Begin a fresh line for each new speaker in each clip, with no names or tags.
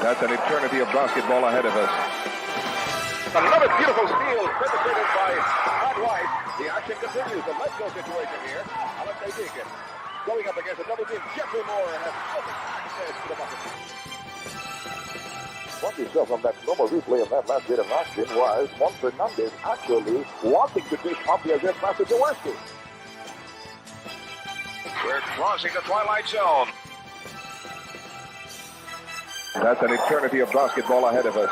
That's an eternity of basketball ahead of us. Another beautiful steal perpetrated by Todd White. The action continues. A let's go situation here. Alexei Deacon going up against another team. Jeffrey Moore has perfect access to the bucket. What you saw from that normal replay of that last bit of action was Juan Fernandez actually wanting to dish off the aggressive pass to Jaworski. We're crossing the twilight zone. That's an eternity of basketball ahead of us.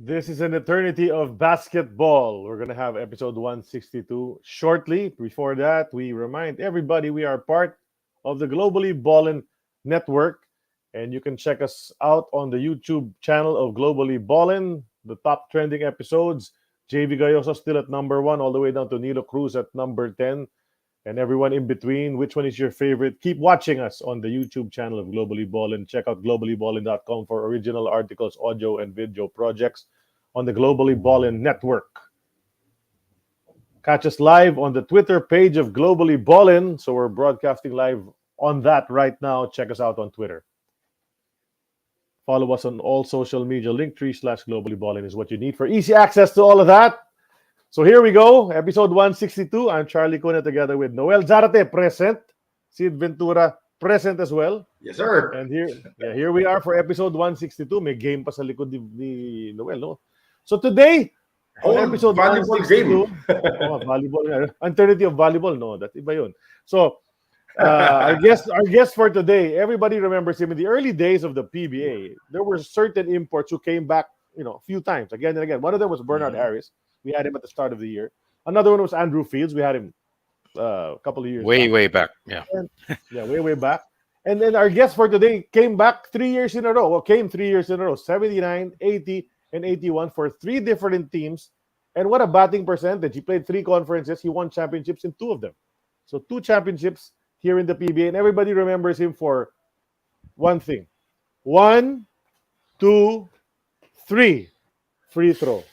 This is an eternity of basketball. We're going to have episode 162 shortly. Before that, we remind everybody we are part of the Globally Ballin Network. And you can check us out on the YouTube channel of Globally Ballin. The top trending episodes. JV Gayoso still at number 1, all the way down to Nilo Cruz at number 10. And everyone in between. Which one is your favorite? Keep watching us on the YouTube channel of Globally Ballin. Check out globallyballin.com for original articles, audio, and video projects on the Globally Ballin Network. Catch us live on the Twitter page of Globally Ballin. So we're broadcasting live on that right now. Check us out on Twitter. Follow us on all social media. Linktree/Globally Ballin is what you need for easy access to all of that. So here we go, episode 162. I'm Charlie Cunha together with Noel Zarate, present. Sid Ventura, present as well.
Yes, sir.
And here we are for episode 162. May game pa sa likod ni Noel, no? So today, on episode
volleyball
162,
game.
volleyball, alternative of volleyball, no, that's iba yun. So our guest for today, everybody remembers him in the early days of the PBA. There were certain imports who came back, a few times, again and again. One of them was Bernard Harris. We had him at the start of the year. Another one was Andrew Fields. We had him a couple of years
way back. Yeah.
Way back. And then our guest for today came back 3 years in a row. Well, came 3 years in a row. 79, 80, and 81 for 3 different teams. And what a batting percentage. He played 3 conferences. He won championships in 2 of them. So 2 championships here in the PBA. And everybody remembers him for one thing. 1, 2, 3. Free throw.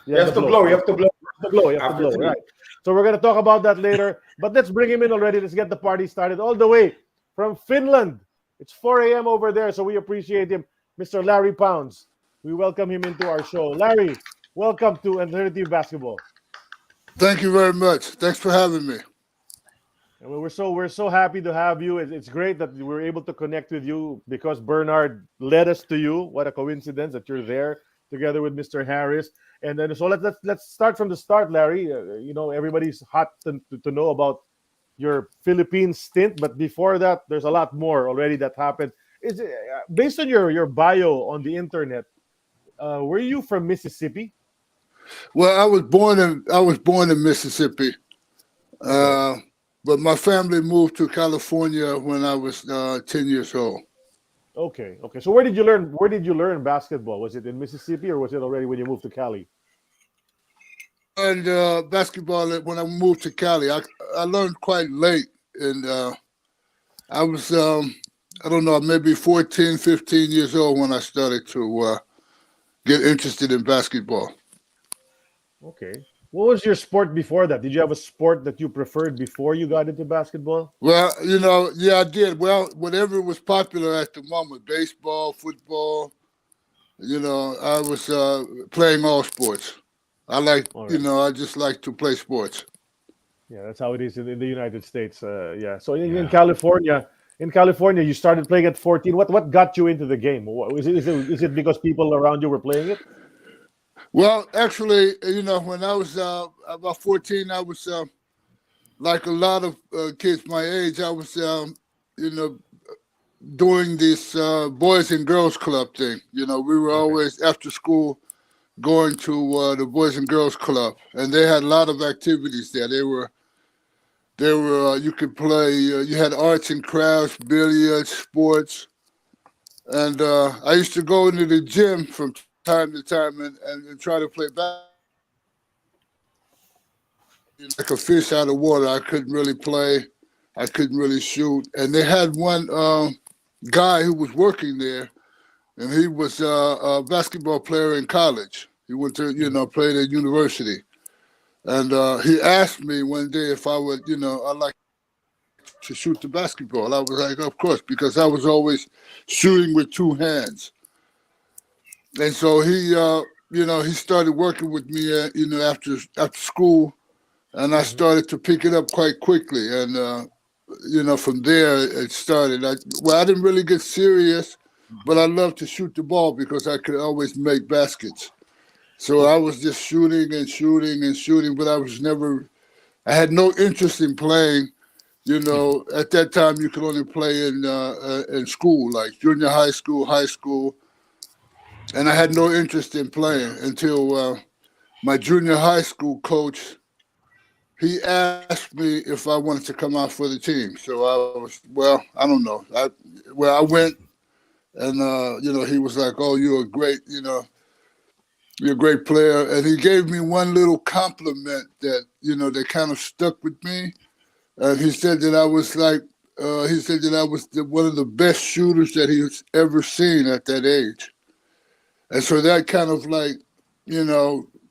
You have to blow.
Right. So we're going to talk about that later. But let's bring him in already. Let's get the party started all the way from Finland. It's 4 a.m. over there, so we appreciate him. Mr. Larry Pounds. We welcome him into our show. Larry, welcome to Alternative Basketball.
Thank you very much. Thanks for having me.
And we're so happy to have you. It's great that we were able to connect with you because Bernard led us to you. What a coincidence that you're there together with Mr. Harris. And then so let's start from the start, Larry. Everybody's hot to know about your Philippine stint, but before that, there's a lot more already that happened. Is it, based on your bio on the internet? Were you from Mississippi?
Well, I was born in Mississippi,
Okay.
but my family moved to California when I was 10 years old.
Okay. Okay. So where did you learn? Where did you learn basketball? Was it in Mississippi or was it already when you moved to Cali?
And basketball when I moved to Cali. I learned quite late, and I was I don't know, maybe 14, 15 years old when I started to get interested in basketball.
Okay. What was your sport before that? Did you have a sport that you preferred before you got into basketball?
Well, yeah, I did. Well, whatever was popular at the moment, baseball, football, I was playing all sports.
All right.
I just like to play sports.
Yeah, that's how it is in the United States. Yeah. So
Yeah.
In California, you started playing at 14. What got you into the game? Is it because people around you were playing it?
Well, actually, when I was about 14, I was like a lot of kids my age. I was, you know, doing this Boys and Girls Club thing. We were
Okay.
always after school going to the Boys and Girls Club, and they had a lot of activities there. You could play. You had arts and crafts, billiards, sports, and I used to go into the gym from time to time and try to play basketball. Like a fish out of water. I couldn't really play. I couldn't really shoot. And they had one guy who was working there, and he was a basketball player in college. He went to, played at university. And he asked me one day if I would, I'd like to shoot the basketball. I was like, of course, because I was always shooting with two hands. And so he started working with me, after school, and I
Hmm.
started to pick it up quite quickly. And from there it started. I didn't really get serious, but I loved to shoot the ball because I could always make baskets. So I was just shooting and shooting and shooting, but I had no interest in playing. At that time you could only play in school, like junior high school, and I had no interest in playing until my junior high school coach, he asked me if I wanted to come out for the team. So I don't know. I went, and he was like, "Oh, you're a great player," and he gave me one little compliment that kind of stuck with me. And he said that I was one of the best shooters that he's ever seen at that age. And so that kind of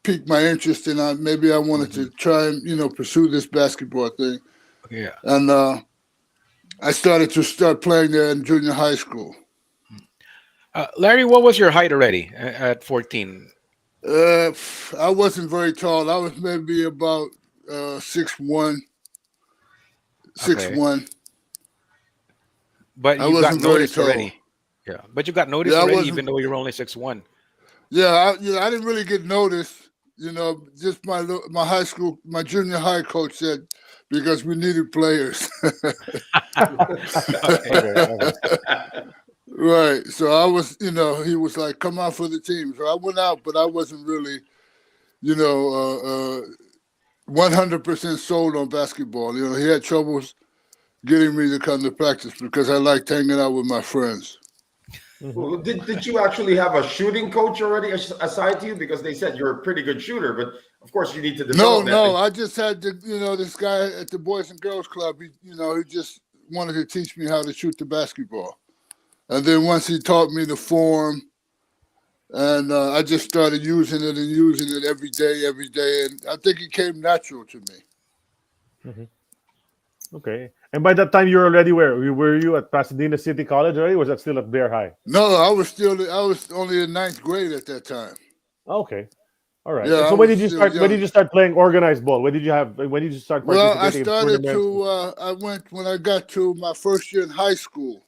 piqued my interest, and maybe I wanted to try and pursue this basketball thing.
Yeah.
And I started playing there in junior high school.
Larry, what was your height already at 14?
I wasn't very tall. I was maybe about 6'1",
Okay.
6'1".
But
I
you got
wasn't very
noticed
tall.
already. Yeah. But you got noticed
Yeah, I
already,
wasn't.
even though you're only 6'1".
Yeah, I didn't really get noticed. Just my high school, my junior high coach said because we needed players.
Okay.
Okay.
Right. So I was, he was like, "Come out for the team." So I went out, but I wasn't really, 100% sold on basketball. He had troubles getting me to come to practice because I liked hanging out with my friends.
Mhm.
Well, did you actually have a shooting coach already assigned to you? Because they said you're a pretty good shooter, but of course you need to develop that.
No, I just had this guy at the Boys and Girls Club. He just wanted to teach me how to shoot the basketball. And then once he taught me the form, and I just started using it every day. And I think it came natural to me.
Mhm. Okay. And by that time, you were already where? Were you at Pasadena City College already? Or was that still at Bear High?
No, I was only in ninth grade at that time.
Okay. All right.
Yeah,
And
I
so when
was
did you
still
start? When did
young.
you start playing organized ball? When did you start
Well, I
participating in
started
tournaments?
I went when I got to my first year in high school.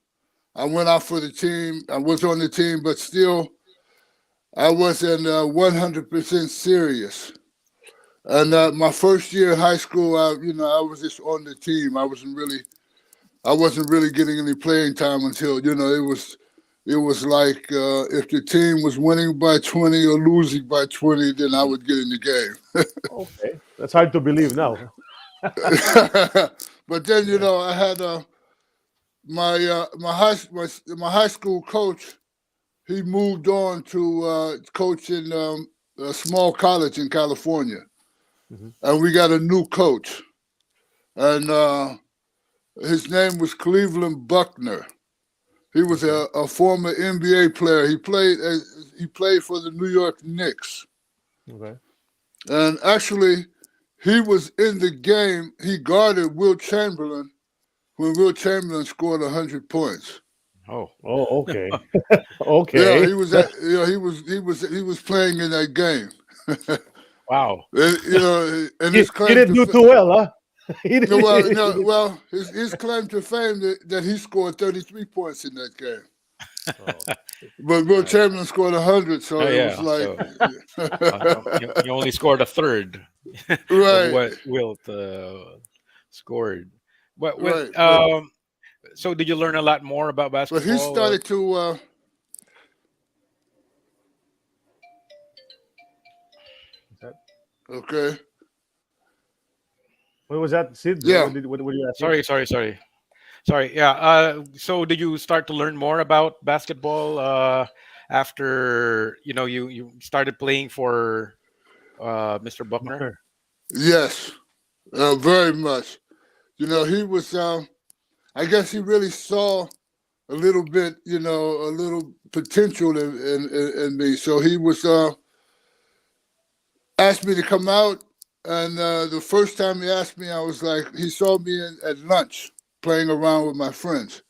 I went out for the team. I was on the team, but still, I wasn't 100% serious. And my first year in high school, I was just on the team. I wasn't really getting any playing time until it was like if the team was winning by 20 or losing by 20, then I would get in the game.
Okay, that's hard to believe now.
But then I had my high school coach. He moved on to coach in a small college in California, and we got a new coach, and his name was Cleveland Buckner. He was a former NBA player. He played for the New York Knicks.
Okay.
And actually, he was in the game. He guarded Will Chamberlain when Will Chamberlain scored 100 points.
Oh,
okay. Okay.
Yeah, he was he was playing in that game.
wow.
And his claim
He didn't do too well, huh?
Well, his claim to fame that he scored 33 points in that game.
Oh.
But Will Chamberlain scored 100, so it was
like you only scored a third
right.
of what Wilt scored.
Right.
So did you learn a lot more about basketball?
But he started to. Okay.
What was that, Sid?
Yeah.
What were you asking?
Sorry. Yeah. So did you start to learn more about basketball after you started playing for Mr. Buckner?
Yes, very much. He was. I guess he really saw a little bit, a little potential in me. So he was asked me to come out, and the first time he asked me, I was like, he saw me at lunch playing around with my friends,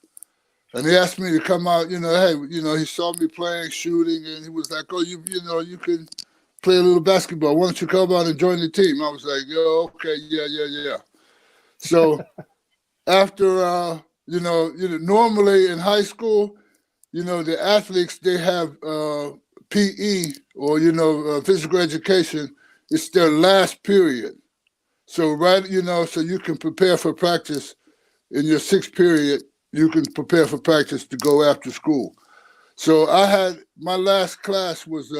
and he asked me to come out. Hey, he saw me playing, shooting, and he was like, oh, you can play a little basketball. Why don't you come out and join the team? I was like, yo, okay, yeah. So. After normally in high school, the athletes, they have PE or physical education. It's their last period. So so you can prepare for practice in your sixth period. You can prepare for practice to go after school. So I had my last class was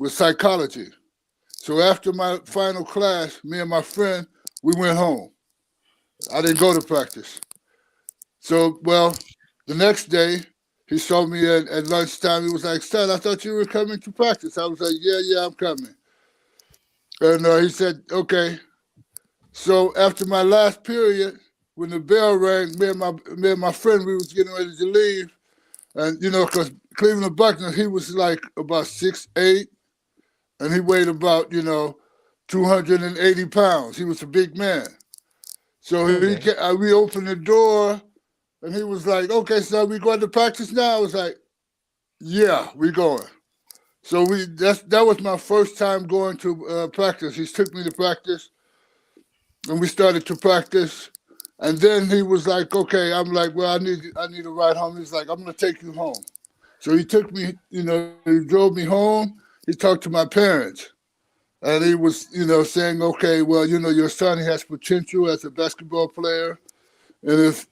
psychology. So after my final class, me and my friend, we went home. I didn't go to practice. So, the next day, he saw me at lunchtime. He was like, son, I thought you were coming to practice. I was like, yeah, I'm coming. And he said, okay. So after my last period, when the bell rang, me and my friend, we was getting ready to leave. And, because Cleveland Buckner, he was like about 6'8", and he weighed about, 280 pounds. He was a big man. So we opened the door, and he was like, okay, so we going to practice now? I was like, yeah, we going. So that was my first time going to practice. He took me to practice, and we started to practice. And then he was like, okay, I'm like, well, I need a ride home. He's like, I'm going to take you home. So he took me, he drove me home. He talked to my parents. And he was, saying, okay, well, your son, he has potential as a basketball player. And if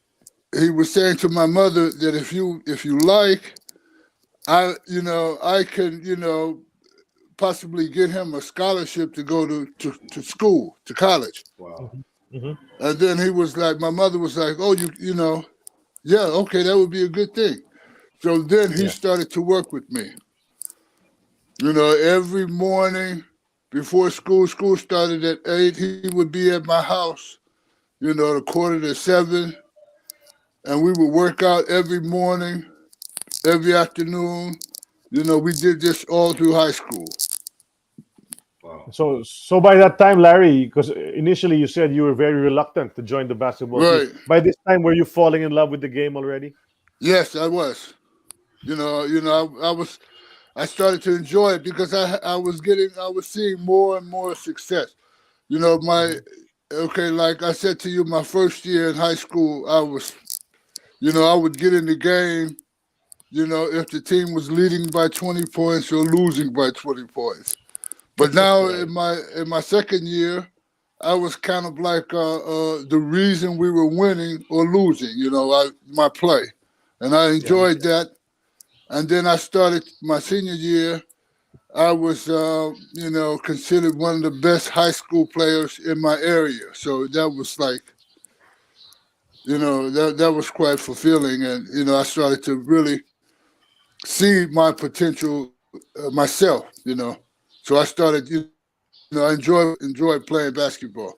he was saying to my mother that if you like, I can, possibly get him a scholarship to go to school, to college.
Wow.
Mm-hmm.
And then he was like, my mother was like, oh, yeah, okay, that would be a good thing. So then he started to work with me. Every morning, before school started at 8, he would be at my house, at 6:45, and we would work out every morning, every afternoon. We did this all through high school.
Wow.
So by that time, Larry, because initially you said you were very reluctant to join the basketball
Right.
team. By this time, were you falling in love with the game already?
Yes, I was. I started to enjoy it because I was seeing more and more success. Like I said to you, my first year in high school, I would get in the game, if the team was leading by 20 points or losing by 20 points. But now in my second year, I was kind of like the reason we were winning or losing. My play, and I enjoyed that. And then I started my senior year. I was, considered one of the best high school players in my area. So that was like, that was quite fulfilling. And, I started to really see my potential myself, So I started, I enjoyed playing basketball.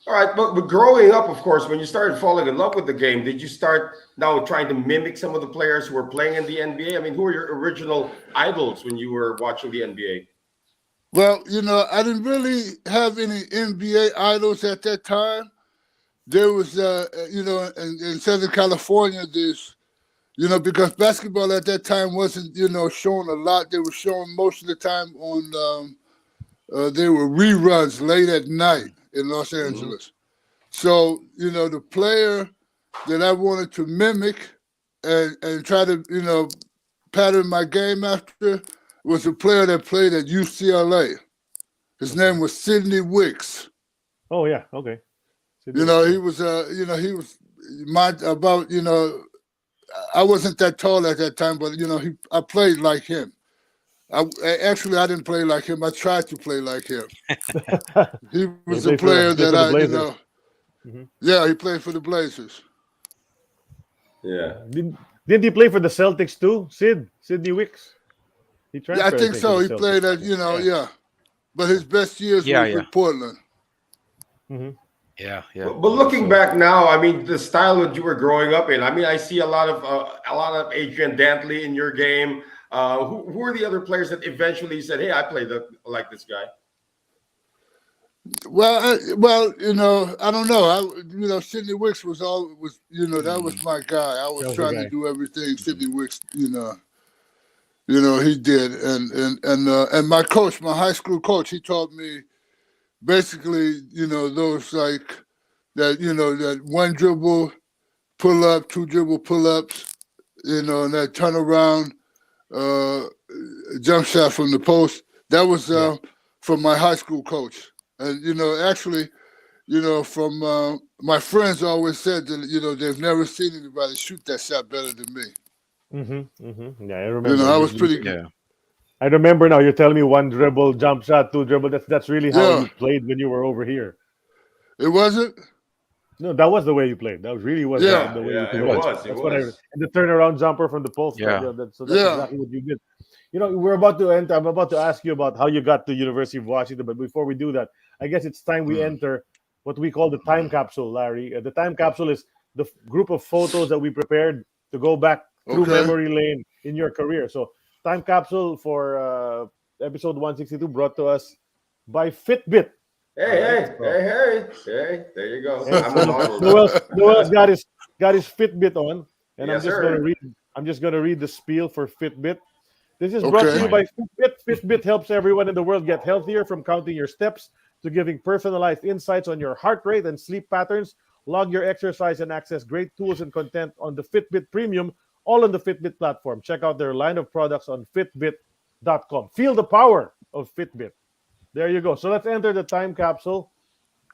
All right, but growing up, of course, when you started falling in love with the game, did you start now trying to mimic some of the players who were playing in the NBA? I mean, who were your original idols when you were watching the NBA?
Well, I didn't really have any NBA idols at that time. There was, in Southern California, there's, because basketball at that time wasn't, shown a lot. They were shown most of the time on, they were reruns late at night in Los Angeles. So, the player that I wanted to mimic and try to, pattern my game after was a player that played at UCLA. His name was Sidney Wicks.
Oh yeah, okay.
He was I wasn't that tall at that time, but I played like him. I didn't play like him. I tried to play like him. He was a player that he played for the Blazers.
Yeah.
Didn't he play for the Celtics too? Sidney Wicks. He transferred.
I think so. He played at but his best years were with Portland.
Mm-hmm.
Yeah.
But looking back now, I mean, the style that you were growing up in. I mean, I see a lot of Adrian Dantley in your game. Who are the other players that eventually said, "Hey, I played like this guy"?
Well, I don't know. Sidney Wicks was that was my guy. I was trying to do everything Sidney Wicks, he did. And my coach, my high school coach, he taught me basically, those like that, that one dribble pull up, two dribble pull ups, and that turnaround jump shot from the post. That was from my high school coach. And, actually, from my friends always said that, they've never seen anybody shoot that shot better than me.
Yeah, I remember.
I was pretty good.
Yeah. I remember now. You're telling me one dribble, jump shot, two dribble. That's really how you played when you were over here.
It wasn't?
No, that was the way you played. That was really the way you played. It was. And the turnaround jumper from the post.
Yeah.
That's exactly what you did. We're about to enter. I'm about to ask you about how you got to University of Washington. But before we do that, I guess it's time we enter what we call the time capsule, Larry. The time capsule is the group of photos that we prepared to go back through memory lane in your career. So, time capsule for episode 162 brought to us by Fitbit.
Hey, there you go.
Noel's got his Fitbit on, and
Yes,
I'm just gonna read the spiel for Fitbit. This is brought to you by Fitbit. Fitbit helps everyone in the world get healthier, from counting your steps to giving personalized insights on your heart rate and sleep patterns. Log your exercise and access great tools and content on the Fitbit Premium, all on the Fitbit platform. Check out their line of products on Fitbit.com. Feel the power of Fitbit. There you go. So let's enter the time capsule.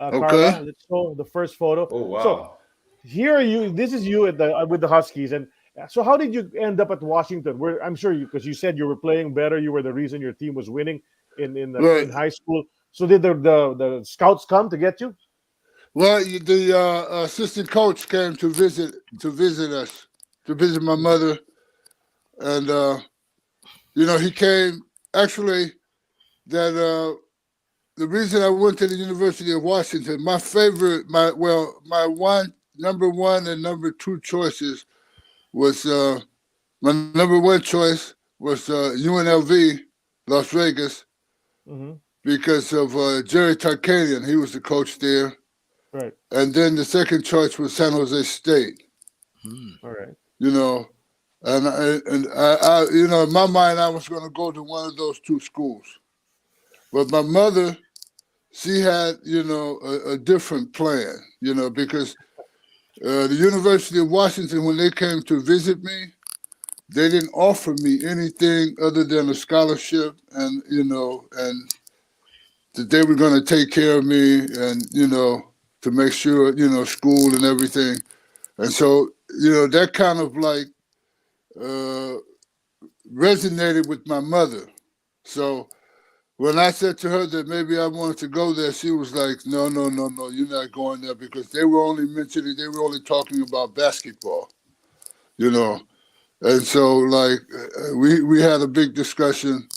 Carla, let's show the first photo.
Oh, wow.
So here this is you with the Huskies. And so how did you end up at Washington? I'm sure because you said you were playing better. You were the reason your team was winning in high school. So did the scouts come to get you?
Well, the assistant coach came to visit us, to visit my mother. And, he came actually that the reason I went to the University of Washington, my number one and number two choices was my number one choice was UNLV, Las Vegas, because of Jerry Tarkanian. He was the coach there.
Right.
And then the second choice was San Jose State.
All right.
And I in my mind, I was going to go to one of those two schools. But my mother, she had, a different plan, because the University of Washington, when they came to visit me, they didn't offer me anything other than a scholarship and that they were going to take care of me and, to make sure, school and everything. And so, that kind of like resonated with my mother. So when I said to her that maybe I wanted to go there, she was like, no, you're not going there, because they were only talking about basketball, And so like we had a big discussion,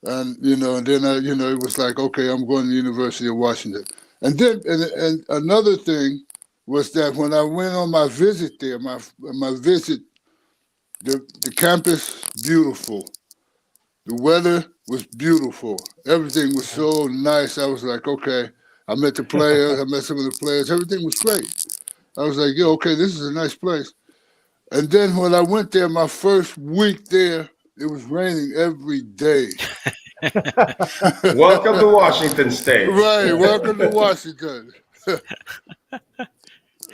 and, and then, it was like, okay, I'm going to the University of Washington. And then, and another thing was that when I went on my visit there, my visit, the campus, beautiful. The weather was beautiful. Everything was so nice. I was like, okay. I met the players. I met some of the players. Everything was great. I was like, okay, this is a nice place. And then when I went there, my first week there, it was raining every day.
Welcome to Washington State.
Right, welcome to Washington. I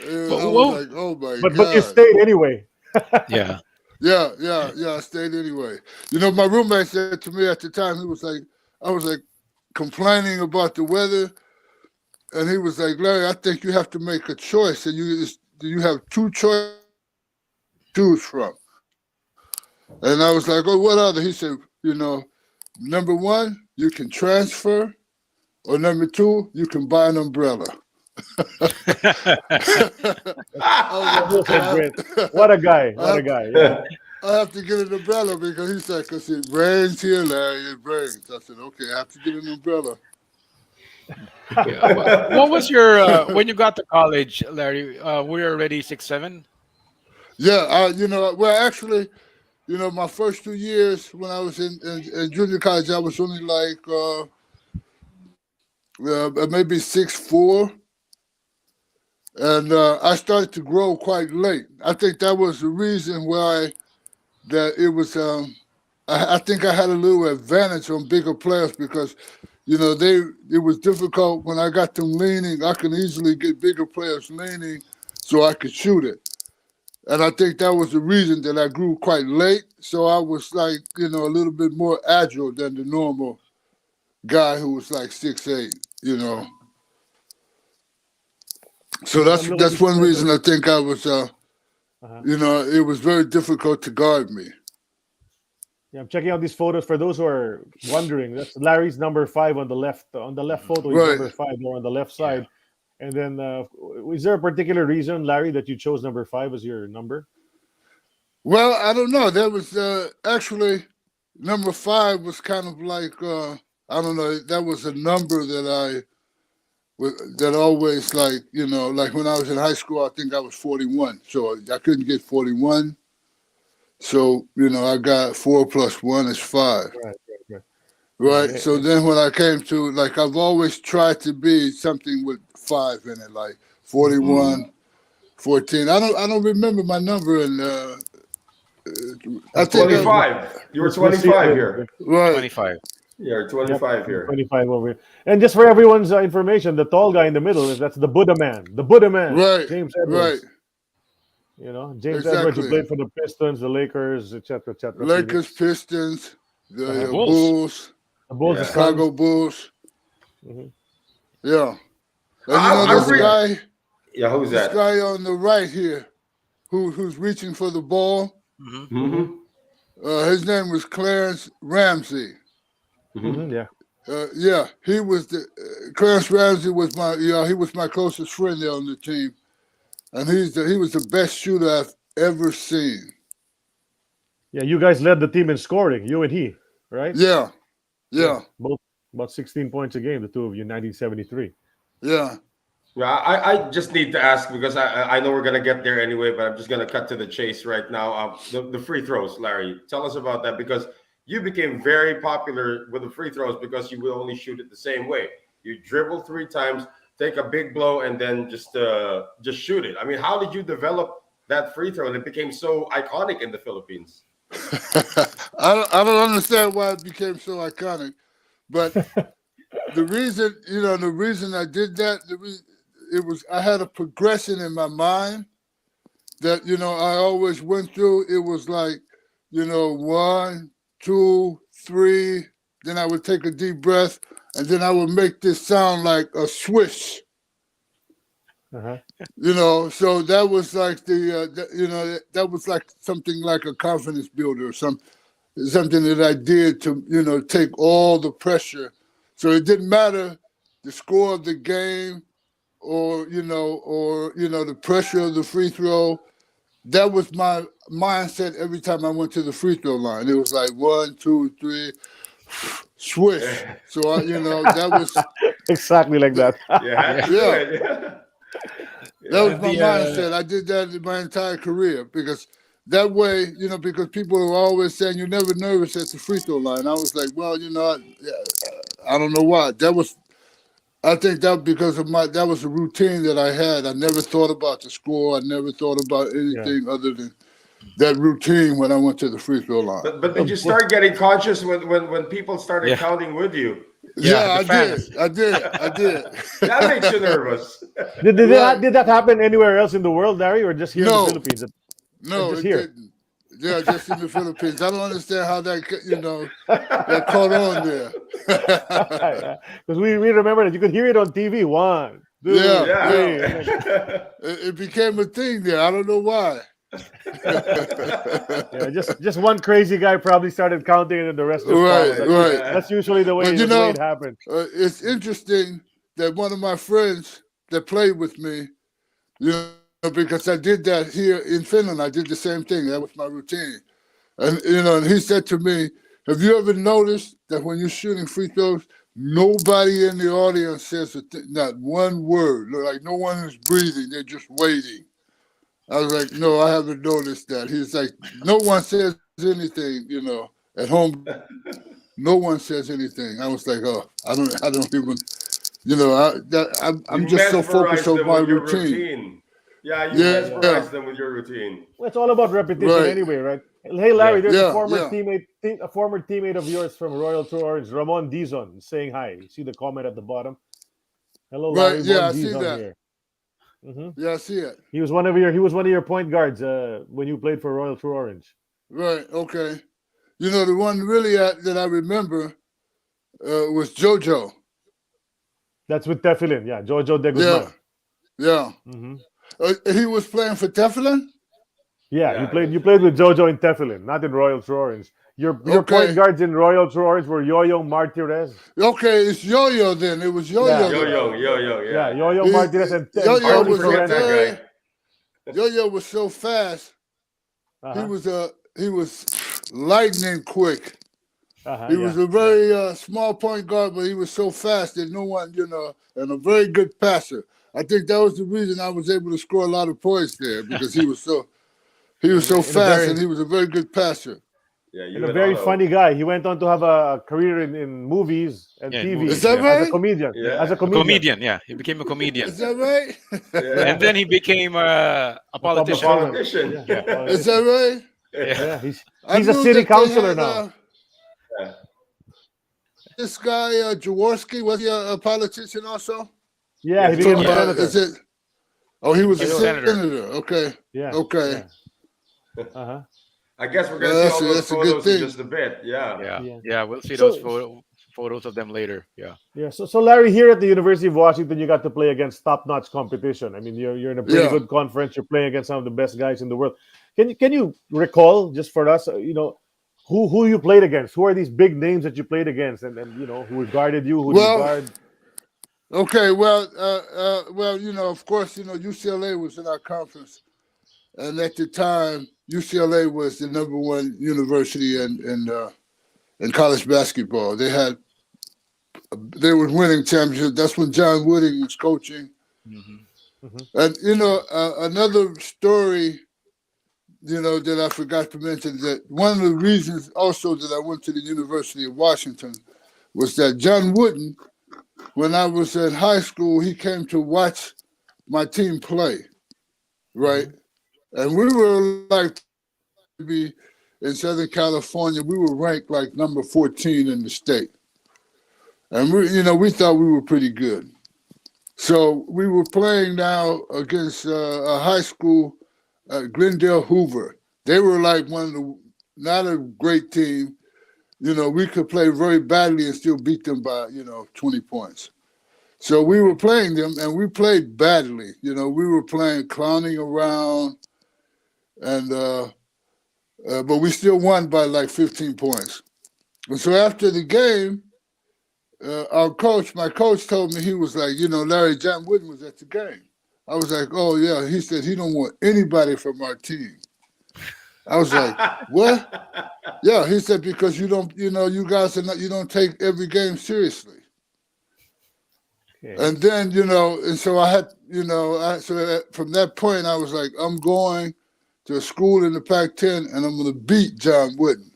was like, oh my God.
But you stayed anyway.
Yeah.
Yeah, I stayed anyway. My roommate said to me at the time, I was like complaining about the weather, and he was like, Larry, I think you have to make a choice, and you have two choices to choose from. And I was like, oh, what other? He said, number one, you can transfer, or number two, you can buy an umbrella.
What a guy. Yeah.
I have to get an umbrella, because he said, because it rains here, Larry, it rains. I said, okay, I have to get an umbrella.
Yeah. What was your when you got to college, Larry? Were you already 6'7"?
Yeah, well, actually, my first 2 years when I was in junior college, I was only like maybe 6'4". And I started to grow quite late. I think that was the reason why that it was. I think I had a little advantage on bigger players, because, it was difficult when I got them leaning. I can easily get bigger players leaning so I could shoot it. And I think that was the reason that I grew quite late. So I was like, a little bit more agile than the normal guy who was like 6'8", So that's one reason I think I was, it was very difficult to guard me.
Yeah, I'm checking out these photos for those who are wondering. That's Larry's number 5 on the left. On the left photo, he's
Right.
number 5 there on the left side. And then, is there a particular reason, Larry, that you chose number 5 as your number?
Well, I don't know. That was actually number 5 was kind of like I don't know. That was a number that that always, like, like when I was in high school, I think I was 41. So I couldn't get 41. So, I got 4 plus 1 is 5. Right. So then when I came to, like, I've always tried to be something with 5 in it, like 41, 14. I don't remember my number, and I think
25. You were 25 here.
Right.
25.
You're 25 here.
25 over here. And just for everyone's information, the tall guy in the middle, that's the Buddha man. The Buddha man.
Right.
James Edwards.
Right.
James
Exactly.
Edwards, who played for the Pistons, the Lakers, etc., etc.
Lakers, Pistons, the
Bulls.
Bulls,
The Bulls,
Yeah.
the Suns.
Chicago Bulls.
Mhm.
Yeah. And
I
this
agree.
guy,
Yeah, who's
this
that?
guy on the right here, who's reaching for the ball,
Mm-hmm.
his name was Clarence Ramsey.
Mhm, yeah.
Yeah, he was Clarence Ramsey was he was my closest friend there on the team, and he was the best shooter I've ever seen.
Yeah, you guys led the team in scoring, you and he, right?
Yeah.
Both about 16 points a game, the two of you, 1973.
Yeah.
Yeah, I just need to ask, because I know we're gonna get there anyway, but I'm just gonna cut to the chase right now. The free throws, Larry, tell us about that, because you became very popular with the free throws because you will only shoot it the same way. You dribble 3 times, take a big blow, and then just shoot it. I mean, how did you develop that free throw and it became so iconic in the Philippines?
I don't understand why it became so iconic, but the reason I did that, it was I had a progression in my mind that I always went through. It was like 1, 2, 3, then I would take a deep breath, and then I would make this sound like a swish.
Uh-huh.
You know, so that was like that was like something like a confidence builder or something that I did to, take all the pressure. So it didn't matter the score of the game or the pressure of the free throw. That was my mindset every time I went to the free throw line. It was like 1, 2, 3, swish. So that was
Exactly like that.
That was my mindset. I did that in my entire career because that way, because people were always saying you're never nervous at the free throw line. I was like, well, I don't know why. I think that because of that was a routine that I had. I never thought about the score. I never thought about anything other than that routine when I went to the free throw line.
But did you start getting conscious when people started counting with you?
Yeah, I did.
That makes you nervous.
Did that happen anywhere else in the world, Larry, or just here in the Philippines?
No,
just
it
here?
didn't. Yeah, just in the Philippines. I don't understand how that that caught on there.
Because we remember that you could hear it on TV. 1, 2, 3.
It became a thing there. I don't know why.
Just one crazy guy probably started counting and the rest of
right.
That's usually the way it happened.
It's interesting that one of my friends that played with me, because I did that here in Finland. I did the same thing. That was my routine. And, and he said to me, have you ever noticed that when you're shooting free throws, nobody in the audience says not one word? Like no one is breathing. They're just waiting. I was like, no, I haven't noticed that. He's like, no one says anything, at home. No one says anything. I was like, oh, I don't even, I'm just so focused on my routine.
Yeah, you mesmerize them with your routine.
Well, it's all about repetition anyway, right? Hey, Larry, there's a former teammate of yours from Royal Tru-Orange, Ramon Dizon, saying hi. You see the comment at the bottom? Hello, Larry.
Right, yeah, I
Dizon
see that.
Here. Mm-hmm.
Yeah, I see it.
He was one of your point guards when you played for Royal Tru-Orange.
Right. Okay. The one really that I remember was Jho Jho.
That's with Teflon, yeah. Jho Jho de Guzman.
Yeah.
Mm-hmm.
He was playing for Teflon?
Yeah, you played with Jho Jho in Teflon, not in Royal Tru-Orange. Your point guards in Royal Tru-Orange were Yo-Yo Martirez.
Okay, it's Yo-Yo then. It was Yo-Yo.
Yo-Yo.
Yeah, Yo-Yo Martirez and
Yo-Yo was
that guy.
Yo-Yo was so fast. He was lightning quick. He was a very small point guard, but he was so fast that no one, and a very good passer. I think that was the reason I was able to score a lot of points there because he was so fast and he was a very good passer.
Yeah,
and a very funny guy. He went on to have a career in movies and TV.
Is that right?
As a comedian.
Yeah.
As a comedian.
Yeah. He became a comedian.
Is that right?
And then he became a politician.
Yeah.
Is that right?
Yeah. He's a city councilor now.
This guy, Jaworski, was he a politician also?
Yeah, he became a senator.
He was a senator. Okay.
Yeah.
Okay.
Yeah.
I guess we're going to see all those photos in just a bit.
Yeah. We'll see those photos of them later.
Yeah. So Larry, here at the University of Washington, you got to play against top-notch competition. I mean, you're in a pretty good conference. You're playing against some of the best guys in the world. Can you recall, just for us, who you played against? Who are these big names that you played against, and who regarded you? Who did you guard?
Okay, well, of course, UCLA was in our conference, and at the time, UCLA was the number one university in college basketball. They were winning championships. That's when John Wooding was coaching. Mm-hmm. Mm-hmm. And another story, that I forgot to mention, that one of the reasons also that I went to the University of Washington was that John Wooden, when I was in high school, he came to watch my team play, right? Mm-hmm. And we were like, in Southern California, we were ranked like number 14 in the state. And we thought we were pretty good. So we were playing now against a high school, Glendale Hoover. They were like not a great team. we could play very badly and still beat them by 20 points. So we were playing them, and we played badly. We were playing clowning around, and but we still won by like 15 points. And so after the game, my coach told me, he was like, Larry, John Wooden was at the game. I was like, oh yeah. He said he don't want anybody from our team. I was like, what? Yeah, he said, because you don't, you guys are not, you don't take every game seriously. Okay. And then, and so I had, from that point, I was like, I'm going to a school in the Pac-10 and I'm going to beat John Wooden.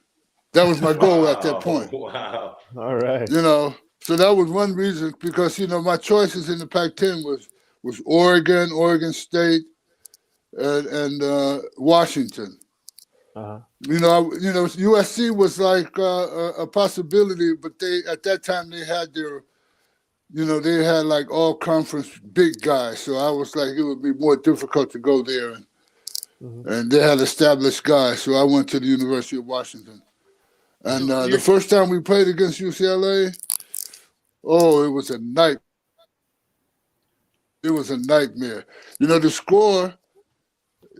That was my goal at that point.
Wow.
All right.
So that was one reason, because, my choices in the Pac-10 was Oregon, Oregon State, and Washington.
Uh-huh.
USC was like a possibility, but at that time they had their, they had like all conference big guys. So I was like, it would be more difficult to go there, and they had established guys. So I went to the University of Washington, and the first time we played against UCLA, it was a night. It was a nightmare. The score.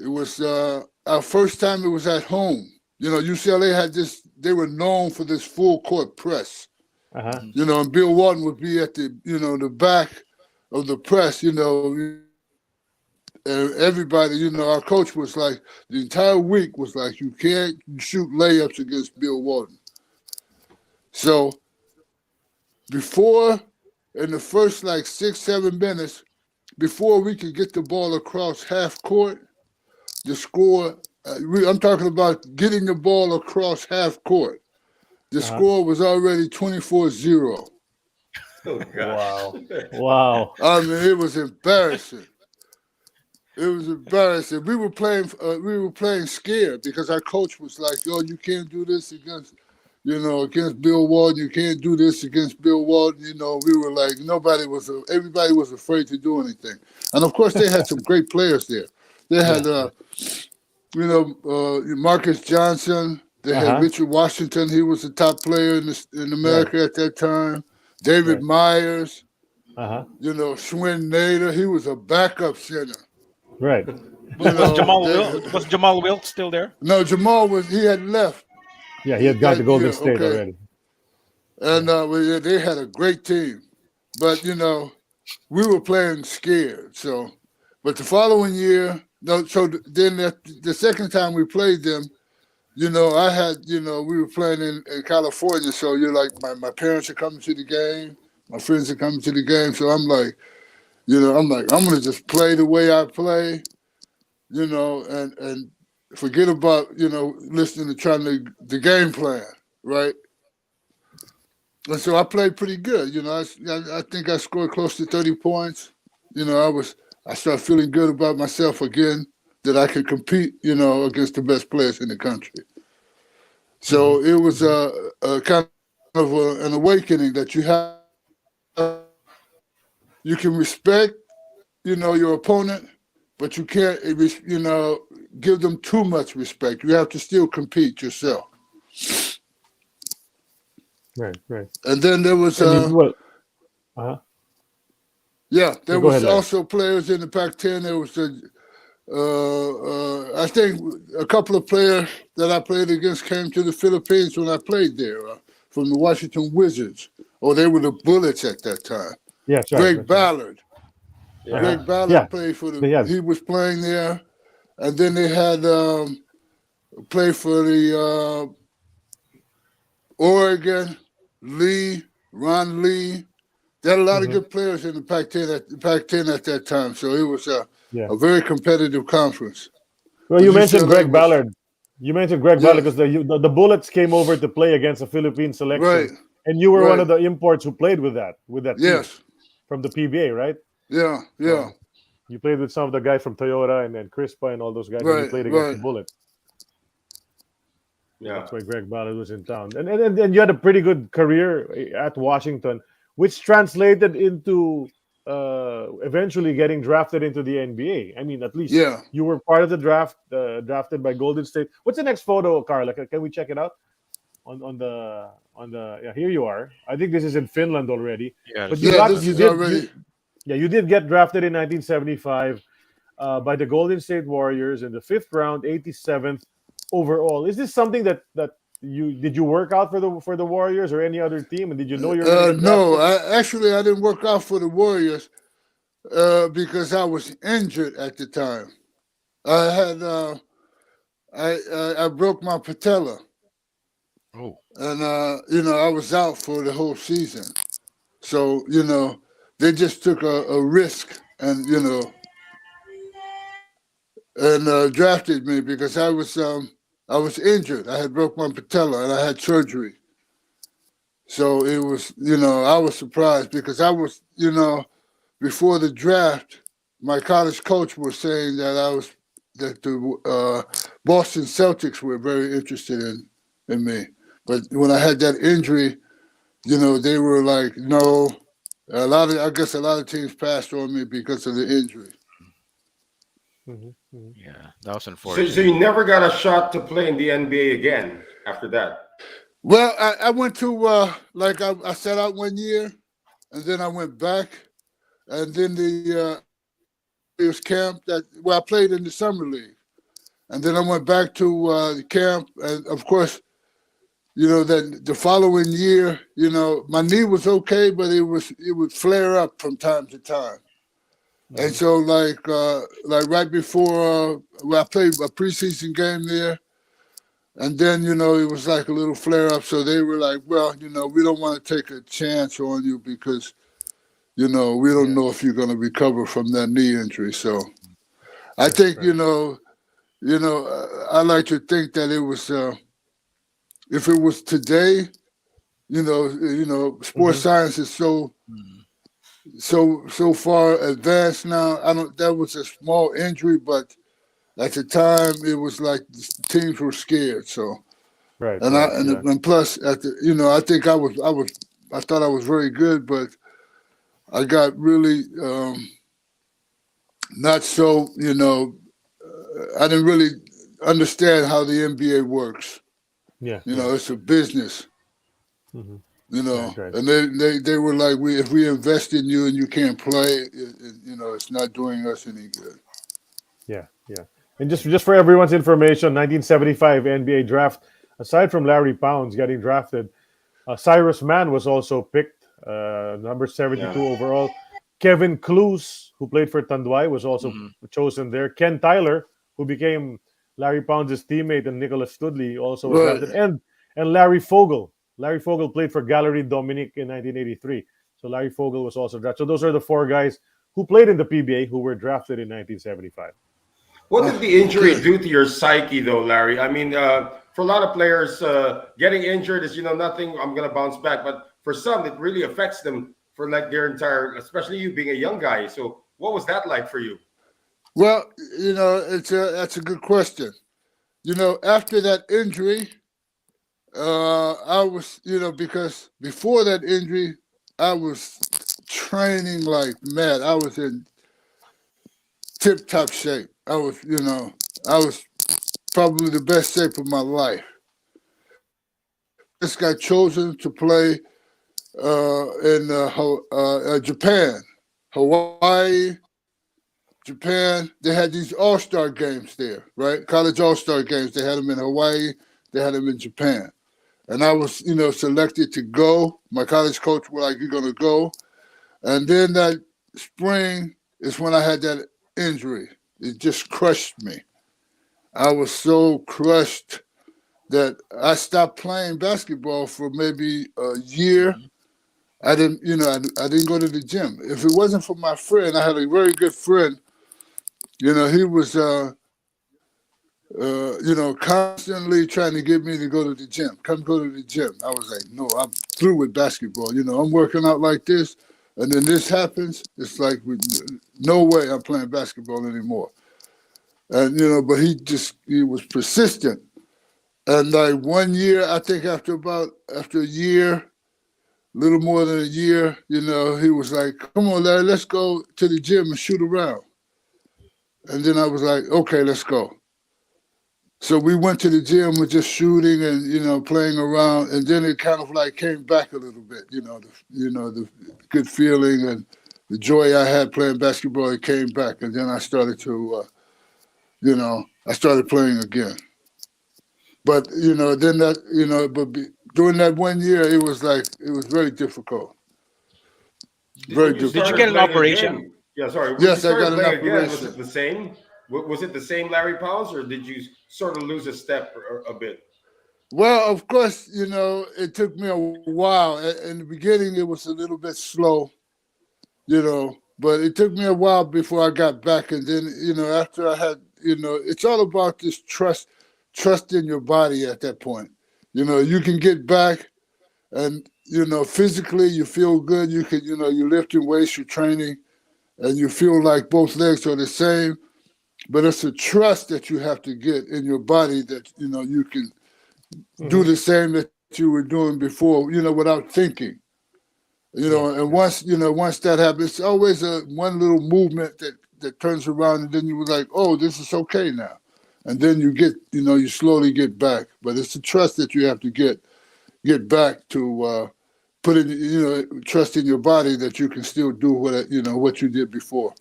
It was our first time. It was at home. UCLA had this. They were known for this full court press.
Uh-huh.
And Bill Walton would be at the the back of the press. And everybody. Our coach was like, the entire week was like, you can't shoot layups against Bill Walton. So before, in the first like 6-7 minutes, before we could get the ball across half court, the score, I'm talking about getting the ball across half court. The score was already 24-0.
Oh, gosh.
Wow.
I mean, it was embarrassing. It was embarrassing. We were playing scared, because our coach was like, "Yo, you can't do this against Bill Walton. You can't do this against Bill Walton." We were like, everybody was afraid to do anything. And of course, they had some great players there. They had, Marcus Johnson. They had Richard Washington. He was the top player in America at that time. David Myers. Schwinn Nader. He was a backup center.
Right.
Was Jamal Wilkes still there?
No, he had left.
Yeah, he had gone to Golden State already.
And they had a great team. But, we were playing scared. So, but the following year, so then the second time we played them, I had, we were playing in California. So you're like, my parents are coming to the game. My friends are coming to the game. So I'm like, I'm going to just play the way I play, and forget about, listening to trying the game plan, right? And so I played pretty good. I think I scored close to 30 points. I started feeling good about myself again, that I could compete, against the best players in the country. So it was a kind of an awakening that you can respect, your opponent, but you can't, give them too much respect. You have to still compete yourself.
Right.
And then there was there was also players in the Pac-10. There was I think a couple of players that I played against came to the Philippines when I played there, from the Washington Wizards. They were the Bullets at that time.
Yeah, sure.
Greg Ballard. Yeah. Greg Ballard played for he was playing there. And then they had played for the Oregon, Ron Lee. They had a lot of good players in the Pac-10 at that time. So it was a very competitive conference.
Well, you mentioned Greg Ballard. You mentioned Greg Ballard because the Bullets came over to play against the Philippine selection.
Right.
And you were one of the imports who played with that
yes.
team from the PBA, right?
Yeah.
You played with some of the guys from Toyota and then Crispa and all those guys. Right, and you played against the Bullets.
Yeah.
That's why Greg Ballard was in town. And you had a pretty good career at Washington, which translated into eventually getting drafted into the NBA. I mean, at least you were part of the draft, drafted by Golden State. What's the next photo, Carla? Can we check it out? yeah, here you are. I think this is in Finland already.
Yeah,
But
that's
you
Yeah,
right.
got
this is already.
you did get drafted in 1975 by the Golden State Warriors in the fifth round, 87th overall. Is this something that you work out for the Warriors or any other team, and did you know you were going to get
No,
drafted?
I didn't work out for the Warriors because I was injured at the time. I had I broke my patella,
Oh,
and I was out for the whole season. So they just took a risk, and drafted me because I was injured. I had broke my patella and I had surgery. So it was I was surprised because I was before the draft, my college coach was saying that the Boston Celtics were very interested in me. But when I had that injury, they were like, no. I guess a lot of teams passed on me because of the injury.
Mhm, mhm.
yeah, that was
So
unfortunate.
you never got a shot to play in the NBA again after that.
Well, I went to I sat out 1 year, and then I went back, and then it was camp I played in the summer league, and then I went back to the camp, and of course, that the following year, my knee was okay, but it would flare up from time to time. And
Mhm.
so, like right before, I played a preseason game there, and then it was like a little flare up. So they were like, "Well, we don't want to take a chance on you because we don't
Yeah,
know if you're going to recover from that knee injury." So I
right,
think
right.
I like to think that it was if it was today, sports
Mhm.
science is
Mm.
so far advanced now. I don't. That was a small injury, but at the time it was like teams were scared. So
Right,
and I
right.
and,
Yeah.
and plus at the I think I thought I was very good, but I got really not so I didn't really understand how the NBA works.
Yeah, yeah.
It's a business.
Mhm. Right, right.
And they were like, if we invest in you and you can't play, it's not doing us any good.
Yeah, yeah. And just for everyone's information, 1975 NBA draft. Aside from Larry Pounds getting drafted, Cyrus Mann was also picked, number
Yeah.
72 overall. Kevin Clues, who played for Tanduay, was also
Hmm.
chosen there. Ken Tyler, who became Larry Pounds' teammate, and Nicholas Studley also was
Right.
drafted. And Larry Fogel. Larry Fogel played for Gallery Dominique in 1983. So Larry Fogel was also drafted. So those are the four guys who played in the PBA who were drafted in 1975.
What did the injury
Okay.
do to your psyche, though, Larry? I mean, for a lot of players, getting injured is nothing. I'm gonna bounce back, but for some, it really affects them for like their entire, especially you being a young guy. So, what was that like for you?
Well, that's a good question. After that injury, I was, because before that injury, I was training like mad. I was in tip top shape. I was probably the best shape of my life. Just got chosen to play in Japan, Hawaii, Japan. They had these all-star games there, right? College all-star games. They had them in Hawaii. They had them in Japan. And I was, selected to go. My college coach was like, "You're gonna go." And then that spring is when I had that injury. It just crushed me. I was so crushed that I stopped playing basketball for maybe a year.
Hmm.
I didn't, I didn't go to the gym. If it wasn't for my friend, I had a very good friend. He was, constantly trying to get me to go to the gym. Come go to the gym. I was like, no, I'm through with basketball. I'm working out like this, and then this happens. It's like, no way I'm playing basketball anymore. And but he was persistent. And like 1 year, I think after a year, little more than a year, he was like, "Come on, Larry, let's go to the gym and shoot around." And then I was like, "Okay, let's go." So we went to the gym with just shooting and playing around, and then it kind of like came back a little bit. The good feeling and the joy I had playing basketball. It came back, and then I started to, I started playing again. But during that 1 year, it was very difficult.
When you
Did you
started
get an
playing
operation?
again? Yeah, sorry. When
Yes,
you
I
started
got an
playing again, was
operation.
it the same? Was it the same Larry Powell's, or did you sort of lose a step a bit?
Well, of course, it took me a while. In the beginning, it was a little bit slow, but it took me a while before I got back. And then, after I had, it's all about this trust in your body at that point. You can get back and, physically you feel good. You can, you're lifting weights, you're training, and you feel like both legs are the same. But it's a trust that you have to get in your body that, you can do the same that you were doing before, without thinking. And once that happens, it's always one little movement that turns around, and then you were like, oh, this is okay now. And then you get, you slowly get back. But it's the trust that you have to get back to put in, trust in your body that you can still do what you did before.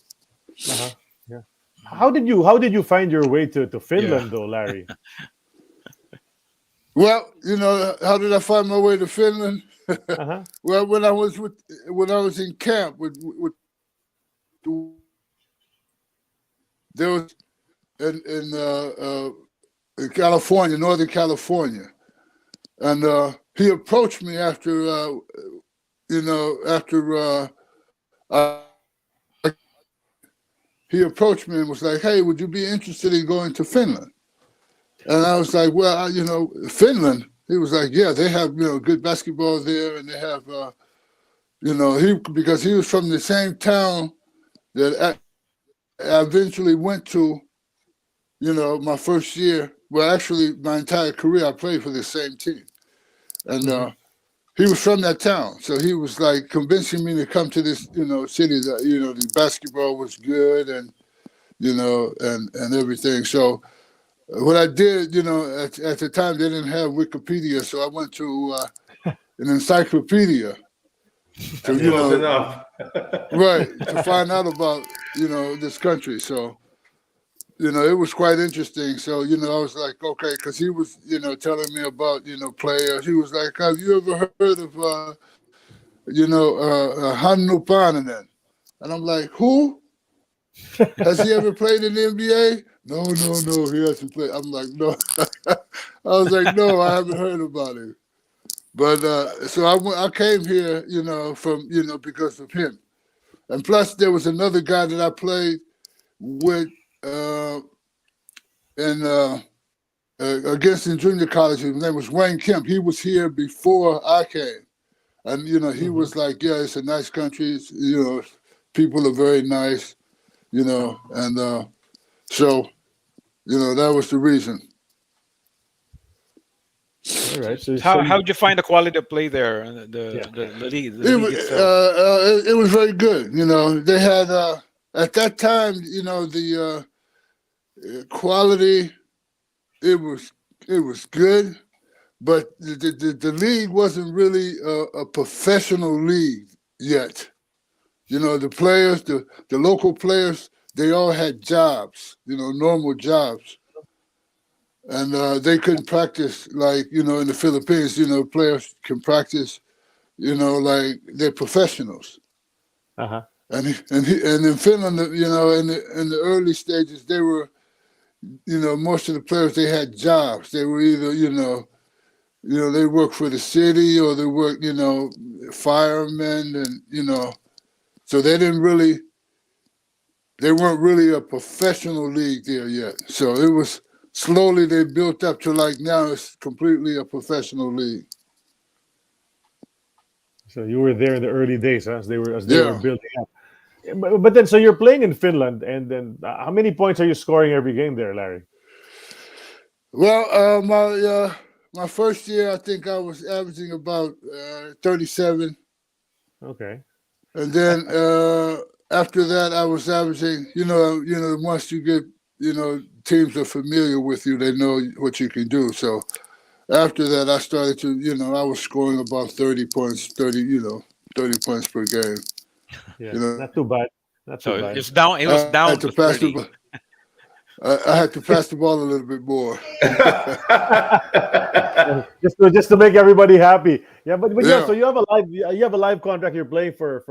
Uh-huh. Yeah. How did you find your way to Finland though, Larry?
Well, how did I find my way to Finland?
Uh-huh.
Well, when I was in camp with there was in California, Northern California, and he approached me after he approached me and was like, "Hey, would you be interested in going to Finland?" And I was like, "Well, Finland." He was like, "Yeah, they have good basketball there, and they have because he was from the same town that I eventually went to. My first year. Well, actually, my entire career, I played for the same team, and he was from that town. So he was like convincing me to come to this city that the basketball was good and and everything. So what I did, at the time they didn't have Wikipedia, so I went to an encyclopedia to
Close enough.
right, to find out about this country. So it was quite interesting. So I was like, okay, because he was telling me about players. He was like, have you ever heard of Hannu Paananen? And I'm like, who? Has he ever played in the NBA? No, he hasn't played. I'm like, no. I was like, no, I haven't heard about him. But so I came here, from because of him, and plus there was another guy that I played with against in junior college. His name was Wayne Kemp. He was here before I came, and he was like, yeah, it's a nice country. People are very nice, and so that was the reason.
All right. So
How'd you find the quality of play there? The league, league itself.
It was very good. They had at that time, the quality. It was good, but the league wasn't really a professional league yet. The players, the local players, they all had jobs, normal jobs. And they couldn't practice like, in the Philippines, players can practice, like they're professionals.
uh-huh.
And in Finland, in the early stages, they were, most of the players, they had jobs. They were either, they worked for the city or they worked, firemen and, so they weren't really a professional league there yet. So it was slowly they built up to like now it's completely a professional league.
So you were there in the early days, huh? As they were building up. But then, so you're playing in Finland, and then how many points are you scoring every game there, Larry?
Well, my first year, I think I was averaging about 37.
Okay.
And then after that, I was averaging, once you get, teams are familiar with you. They know what you can do. So after that, I started to, I was scoring about 30 points, 30 points per game.
Yeah,
You know,
not too bad. Not too
So
bad.
it's down. It was
I
down
had
to
to pass
30.
the. I had to pass the ball a little bit more.
just to make everybody happy. Yeah, but yeah.
Yeah.
So you have a live contract. You're playing for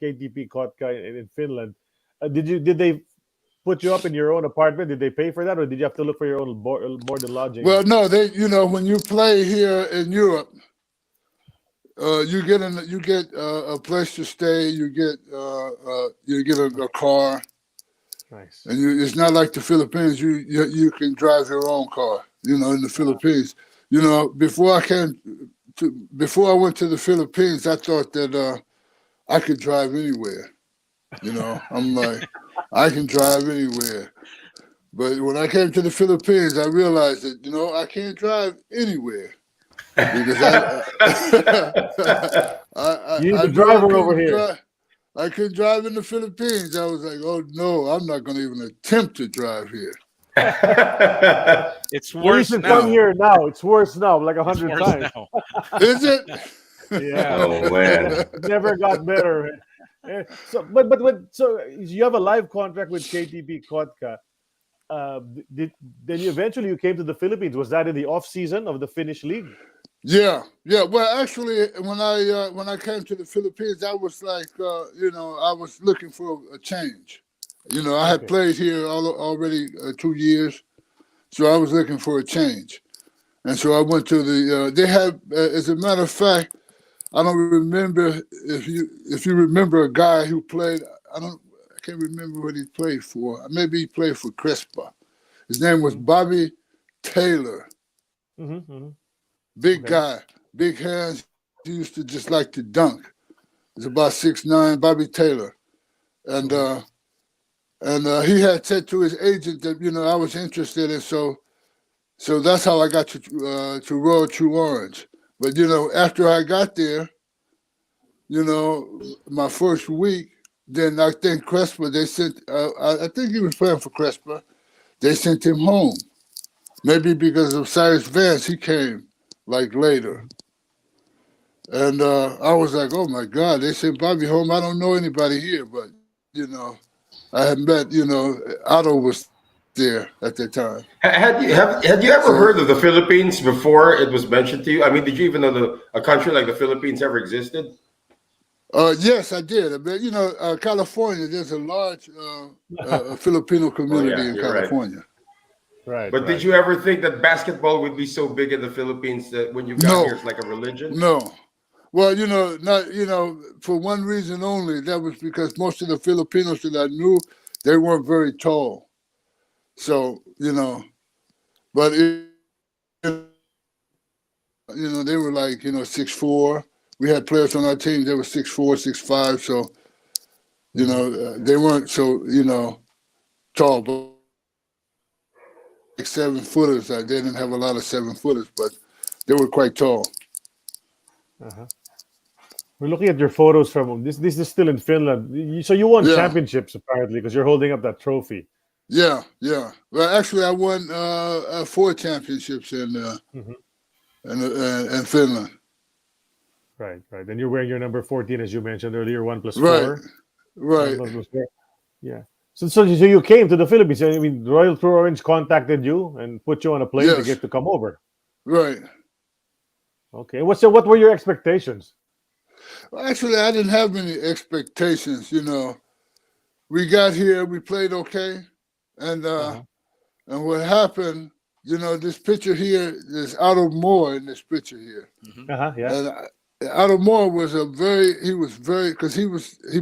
KTP Kotka in Finland. Did they put you up in your own apartment? Did they pay for that, or did you have to look for your own board and lodging?
Well, no, when you play here in Europe, you get a place to stay. You get a car.
Nice.
And it's not like the Philippines. You can drive your own car. In the Philippines, before I went to the Philippines, I thought that I could drive anywhere. I'm like, I can drive anywhere. But when I came to the Philippines, I realized that I can't drive anywhere because
You need
I
the
knew I
driver over
couldn't
here.
drive. I couldn't drive in the Philippines. I was like, oh no, I'm not going to even attempt to drive here.
It's
At
worse
least it's
now.
1 year now. It's worse now, like
It's
100
worse
times.
now.
Is it?
Yeah.
Oh man.
Never got better. So, so you have a live contract with KTP Kotka. Then eventually you came to the Philippines. Was that in the off season of the Finnish league?
Yeah. Well, actually, when I came to the Philippines, I was like, I was looking for a change. I had played here already 2 years, so I was looking for a change, and so I went to the. They have, as a matter of fact, I don't remember if you remember a guy who played. I can't remember what he played for. Maybe he played for Crespa. His name was Bobby Taylor.
Mm-hmm, mm-hmm.
Big guy, big hands. He used to just like to dunk. He's about 6'9", Bobby Taylor, and he had said to his agent that I was interested in. So that's how I got to roll Tru-Orange. But after I got there, my first week, then I think Crespa, they sent. I think he was playing for Crespa. They sent him home. Maybe because of Cyrus Vance, he came like later. And I was like, oh my God, they sent Bobby home. I don't know anybody here, but I had met, Otto was there at that time.
Had you ever heard of the Philippines before it was mentioned to you? I mean, did you even know a country like the Philippines ever existed?
Yes, I did. I mean, California, there's a large Filipino community in California.
Right.
But did you ever think that basketball would be so big in the Philippines that when you got here, it's like a religion?
No. Well, not for one reason only. That was because most of the Filipinos that I knew, they weren't very tall. So, but they were like 6'4". We had players on our team, they were 6'4", 6'5". So, they weren't so tall, but like 7-footers. They didn't have a lot of 7-footers, but they were quite tall.
Uh-huh. We're looking at your photos from this. This is still in Finland. So you won championships apparently because you're holding up that trophy.
Yeah. Well, actually, I won 4 championships in Finland.
Right. And you're wearing your number 14, as you mentioned earlier, 1+4.
Right.
1+4. Yeah. So you came to the Philippines. I mean, Royal Tru-Orange contacted you and put you on a plane to get to come over.
Right.
Okay. What were your expectations?
Well, actually, I didn't have any expectations. We got here, we played okay, and what happened? This picture here, there's Otto Moore in this picture here.
Yeah.
And Otto Moore was because he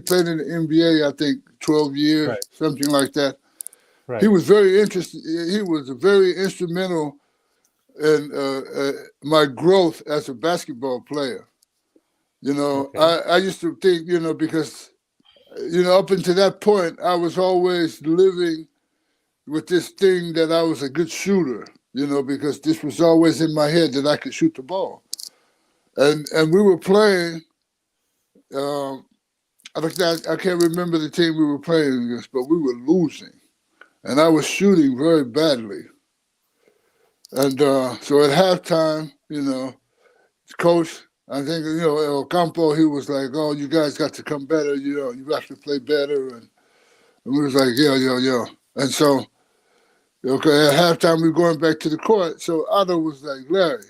played in the NBA, I think 12 years, something like that.
Right.
He was very interested. He was very instrumental in my growth as a basketball player. I used to think, because, up until that point, I was always living with this thing that I was a good shooter, because this was always in my head that I could shoot the ball. And we were playing, I can't remember the team we were playing against, but we were losing. and I was shooting very badly. And so at halftime, coach, I think, El Campo, he was like, "Oh, you guys got to come better. You have to play better." And we was like, yeah. And so, okay, at halftime, we were going back to the court. So Otto was like, "Larry,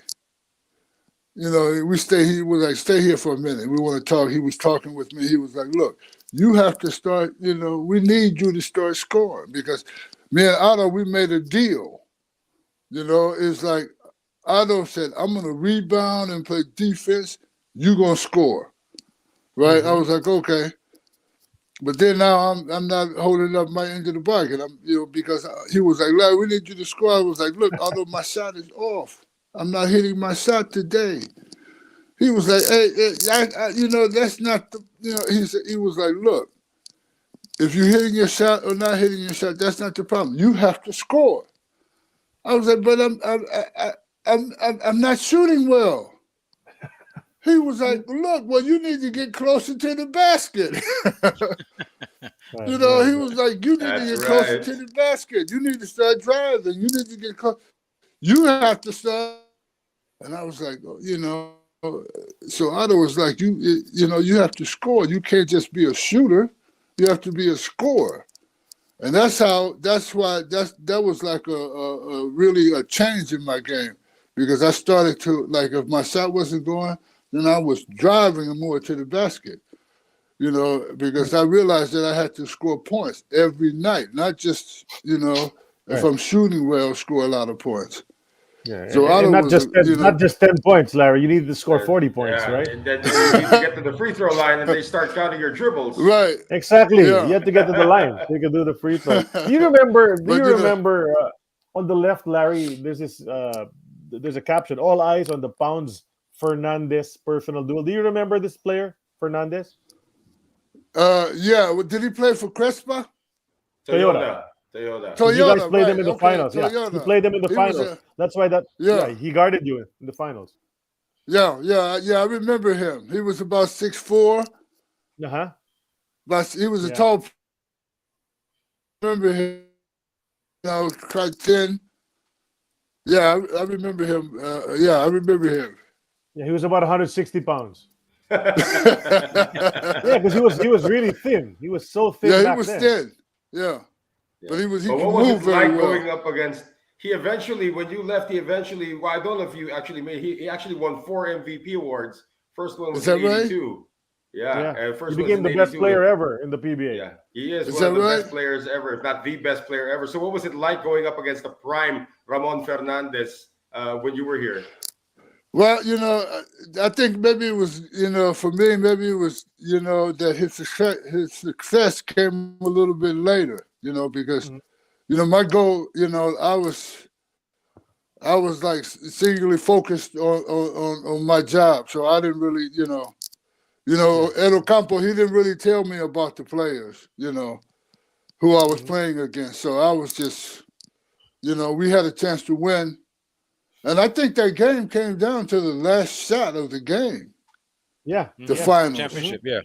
he was like, stay here for a minute. We want to talk." He was talking with me. He was like, "Look, you have to start, we need you to start scoring," because me and Otto, we made a deal. It's like Otto said, "I'm going to rebound and play defense. You're going to score." Right? I was like, okay. But then now I'm not holding up my end of the bargain. Because he was like, "Larry, we need you to score." I was like, "Look, Otto, my shot is off. I'm not hitting my shot today." He was like, "Hey, that's not the," he was like, "Look, if you're hitting your shot or not hitting your shot, that's not the problem. You have to score." I was like, "But I'm not shooting well." He was like, "Look, well, you need to get closer to the basket." He was like, "You need to get closer to the basket. You need to start driving. You need to get close. You have to start." And I was like, so Otto was like, you have to score. You can't just be a shooter. You have to be a scorer. And that was like a really a change in my game, because I started to, like, if my shot wasn't going, then I was driving more to the basket, because I realized that I had to score points every night, not just, if I'm shooting well, score a lot of points.
Yeah,
so
and not just 10 points, Larry. You need to score 40 points, right?
And then you need to get to the free throw line and they start counting your dribbles.
Right.
Exactly.
Yeah.
You have to get to the line so you can do the free throw. Do you remember on the left, Larry, there's a caption, "All eyes on the Pounds Fernandez personal duel." Do you remember this player, Fernandez?
Yeah. Did he play for Crespa?
Toyota.
Toyota,
You guys played him in the
okay,
finals.
Toyota.
Yeah, you played him in the finals. That's why he guarded you in the finals.
Yeah. I remember him. He was about 6'4". But he was a tall. I remember him. Quite thin. Yeah, I remember him. I remember him.
Yeah, he was about 160 pounds. Yeah, because he was really thin. He was so thin.
Yeah,
back
he was
then.
thin. Yeah. But he
But
could
what was
move
it
very
like
well.
going up against? He eventually, when you left, well, I don't know if you actually made. He actually won 4 MVP awards. First one was in '82. Yeah. And first
he became the best player ever in the PBA.
Yeah, he is one of the best players ever, if not the best player ever. So what was it like going up against the prime Ramon Fernandez when you were here?
Well, I think maybe it was, for me, maybe it was, that his success came a little bit later, because, my goal, I was like singularly focused on my job. So I didn't really, Edo Campo, he didn't really tell me about the players, who I was playing against. So I was just, we had a chance to win. And I think that game came down to the last shot of the game.
Yeah.
The finals.
Championship, yeah.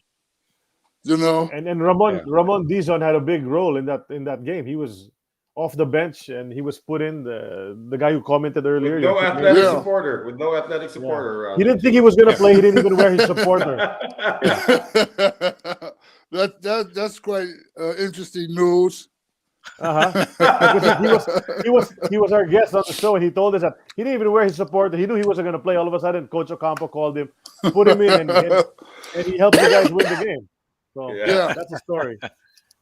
And Ramon Dizon had a big role in that game. He was off the bench and he was put in, the guy who commented earlier.
With no athletic supporter. With no athletic supporter around.
He didn't think he was gonna play, he didn't even wear his supporter.
That's quite interesting news.
He was our guest on the show, and he told us that he didn't even wear his supporter. He knew he wasn't going to play. All of a sudden, Coach Ocampo called him, put him in, and he helped you guys win the game. So that's the story.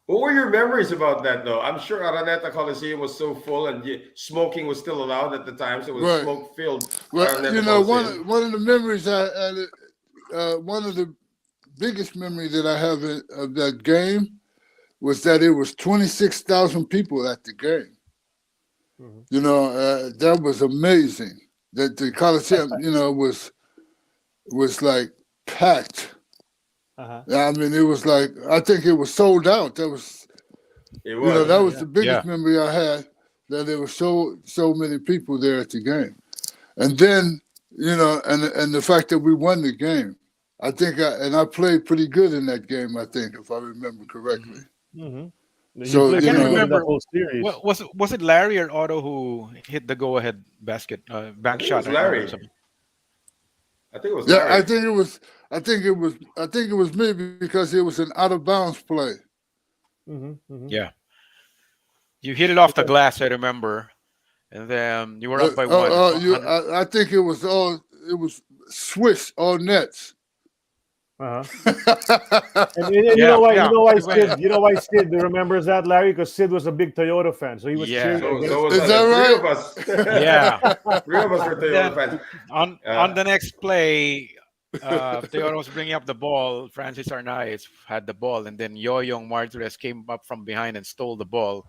What were your memories about that, though? I'm sure Araneta Coliseum was so full, and smoking was still allowed at the time, so it was smoke filled.
Well, one of the memories one of the biggest memories that I have of that game was that it was 26,000 people at the game. That was amazing. That the Coliseum, was like packed. I mean, it was like, I think it was sold out. That was the biggest memory I had, that there were so many people there at the game. And then, and the fact that we won the game. I think I played pretty good in that game, I think, if I remember correctly. So,
played
I can't
pretty good in that
remember.
whole series.
Was it Larry or Otto who hit the go-ahead basket bank
I think it
shot?
was
I remember
Larry.
something.
I think it was
yeah,
Larry.
I think it was me because it was an out of bounds play.
Yeah, you hit it off the glass. I remember, and then you were up by one.
I think it was Swiss all nets.
Uh-huh. And you know why?
Yeah.
You know why
It went-
Sid? You know why Sid remembers that, Larry? Because Sid was a big Toyota fan, so he was
Yeah.
cheering
So
against.
was
Is that
three
right?
of us.
Yeah.
Three of us were Toyota
Then
fans.
on the next play, Toyota was bringing up the ball. Francis Arnaiz had the ball, and then Yoyong Martirez came up from behind and stole the ball,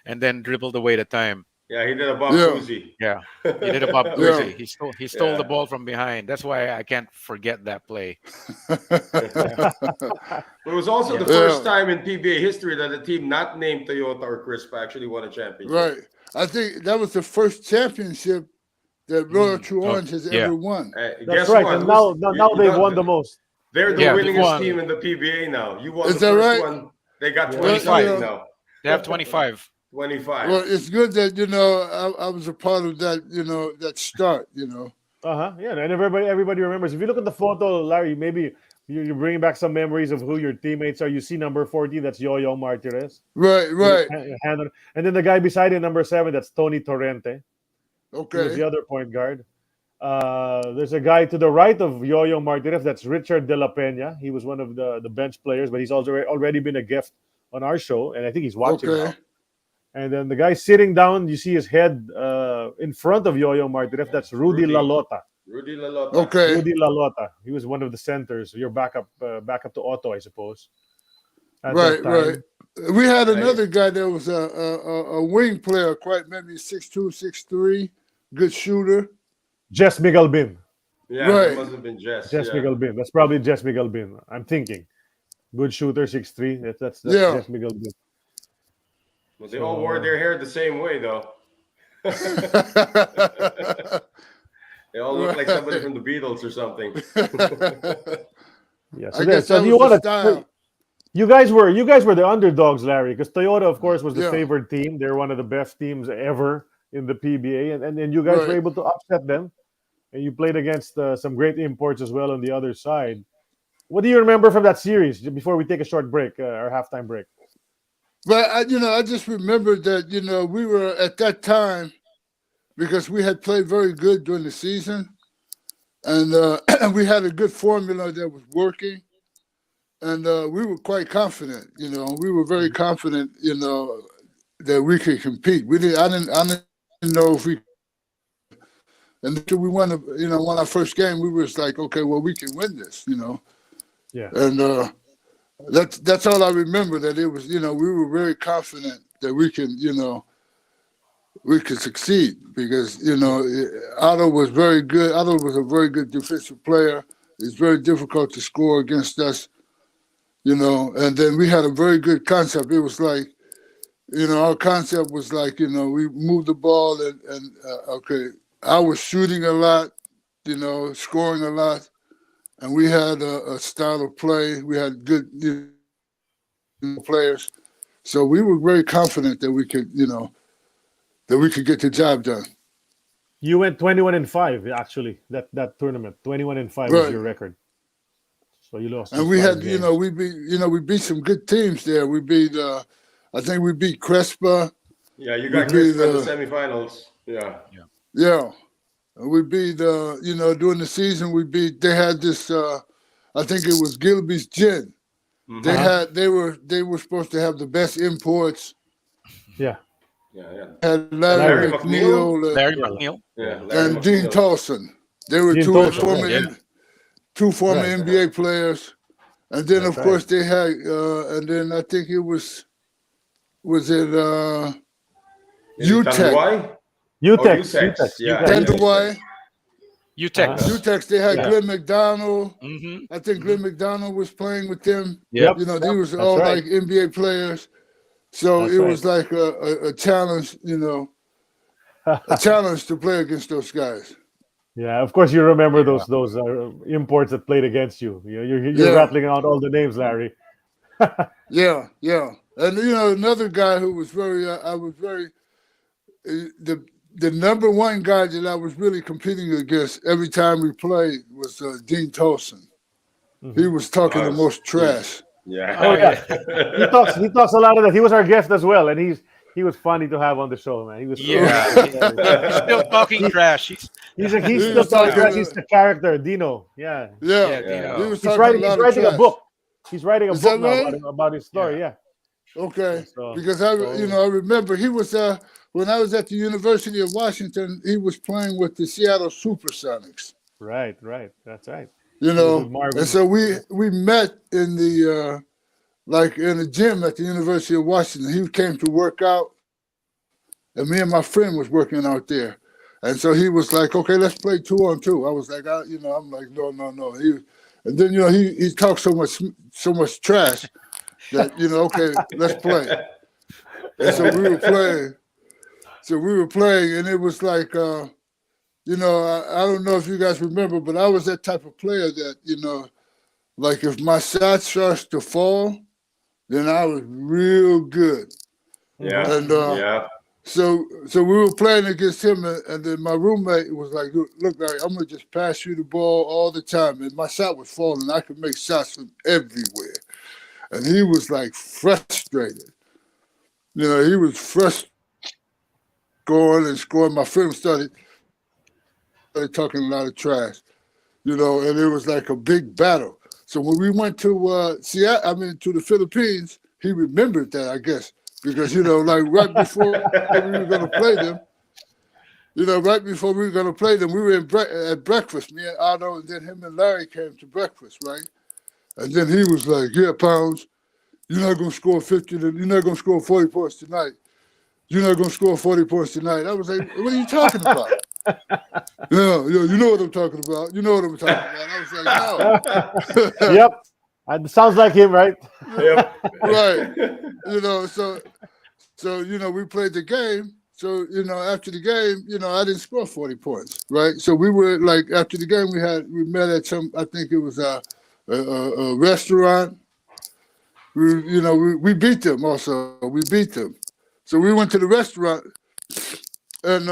and then dribbled away the time.
Yeah, he did a Bob
Yeah.
Cousy.
Yeah, he did a Bob
Yeah.
Cousy. He stole the
Yeah.
ball from behind. That's why I can't forget that play.
It was also
Yeah.
the first time in PBA history that a team not named Toyota or Crispa actually won a championship.
Right. I think that was the first championship that Royal Tru-Orange has
yeah.
ever won.
That's
Guess
right.
what?
And now they've won the most.
They're the
Yeah, they've
winningest
won.
team in the PBA now. You won
Is
the
that
first
right?
one. They got
Yeah.
25
Well,
now.
They have 25.
25.
Well, it's good that I was a part of that. That start.
Yeah, and everybody remembers. If you look at the photo, Larry, maybe you're bringing back some memories of who your teammates are. You see number 14, that's Yo-Yo Martirez.
Right.
And then the guy beside him, number 7, that's Tony Torrente. He was the
Okay.
other point guard. There's a guy to the right of Yo-Yo Martirez, that's Richard De La Peña. He was one of the bench players, but he's also already been a guest on our show, and I think he's watching
Okay.
now. And then the guy sitting down, you see his head in front of Yo-Yo Martirez. That's Rudy Lalota.
Rudy Lalota.
Okay.
Rudy Lalota. He was one of the centers. Your backup to Otto, I suppose. At that time.
Right. We had another guy that was a wing player, quite maybe 6'2", 6'3", good shooter.
Jess Migalbin.
Yeah,
Right.
it must have been Jess.
Jess
yeah.
Migalbin. That's probably Jess Migalbin. I'm thinking. Good shooter, 6'3". That's
Yeah.
Jess Migalbin.
Well, they all wore their hair the same way, though. They all look like somebody from the Beatles or something.
Yeah.
I guess that
do you
was the
want
style.
to? You guys were the underdogs, Larry, because Toyota, of course, was the
Yeah.
favored team. They're one of the best teams ever in the PBA, and then you guys were
Right.
able to upset them, and you played against some great imports as well on the other side. What do you remember from that series? Before we take a short break, our halftime break.
But I just remember that we were at that time because we had played very good during the season, and we had a good formula that was working, and we were quite confident. We were very confident. That we could compete. I didn't know if we. And until we won our first game, we was like, okay, well, we can win this.
Yeah.
And that's all I remember. That it was, we were very confident that we can, we could succeed because Otto was very good. Otto was a very good defensive player. It's very difficult to score against us, And then we had a very good concept. It was like, our concept was like, we moved the ball and okay, I was shooting a lot, scoring a lot. And we had a style of play. We had good players. So we were very confident that we could, that we could get the job done.
You went 21-5 actually that tournament. 21-5 was
Right.
your record. So you lost.
And
those
we
5
had,
games.
we beat some good teams there. We beat, I think we beat Crespa.
Yeah, you got
We
Crispa in the
beat,
semifinals. Yeah.
Yeah. And we beat, during the season, they had this, I think it was Gilby's Gin.
Mhm.
They were supposed to have the best imports.
Yeah.
Yeah.
Had
Larry
Larry
McNeil?
McNeil
Larry McNeil.
Yeah. Larry
and Dean
McNeil.
Tolson. They were
Dean
two
Tolson,
former
yeah.
two former
Right.
NBA players. And then
That's
of course they had and then I think it was it UTEC.
Tanduay?
UTEX.
Yeah.
Tanduay.
UTEX.
UTEX, they had
Yeah.
Glenn McDonald.
Mm-hmm.
I think Glenn McDonald was playing with them.
Yep.
They was
That's
all
right.
like NBA players. So
That's
it
right.
was like a challenge, a challenge to play against those guys.
Yeah, of course you remember those imports that played against you. You're
Yeah.
rattling out all the names, Larry.
Yeah. And another guy who was the number one guy that I was really competing against every time we played was Dean Tolson. He was talking the most trash.
Yeah.
Oh yeah, he talks a lot of that. He was our guest as well, and he was funny to have on the show, man. He was
He's still talking trash.
he's still talking trash. He's the character, Dino. Yeah,
Dino.
He was
he's
talking
writing a book. He's writing a
Is
book
that
now about his story. Yeah.
Okay,
So-
because I remember he was when I was at the University of Washington, he was playing with the Seattle Supersonics.
Right. That's right.
And so we met in the in the gym at the University of Washington. He came to work out, and me and my friend was working out there. And so he was like, "Okay, let's play 2-on-2." I was like, I'm like, no. And then he talked so much trash that okay, let's play. And so we were playing. And it was like, I don't know if you guys remember, but I was that type of player that, like if my shot starts to fall, then I was real good.
Yeah.
And so we were playing against him, and then my roommate was like, "Look, Larry, I'm gonna just pass you the ball all the time." And my shot was falling. I could make shots from everywhere, and he was like frustrated. He was frustrated. Scoring. My friend started talking a lot of trash, and it was like a big battle. So when we went to to the Philippines, he remembered that, I guess, because like right before we were going to play them, we were at breakfast. Me and Otto, and then him and Larry came to breakfast, right? And then he was like, "Yeah, Pounds, you're not going to score 50. You're not going to score 40 points tonight. You're not going to score 40 points tonight." I was like, "What are you talking about?" You know what I'm talking about. I was like, "No."
Yep. Sounds like him, right?
Yep.
Right. So we played the game. So, after the game, I didn't score 40 points, right? So we were like, after the game, we met at I think it was a restaurant. We beat them also. We beat them. So we went to the restaurant, and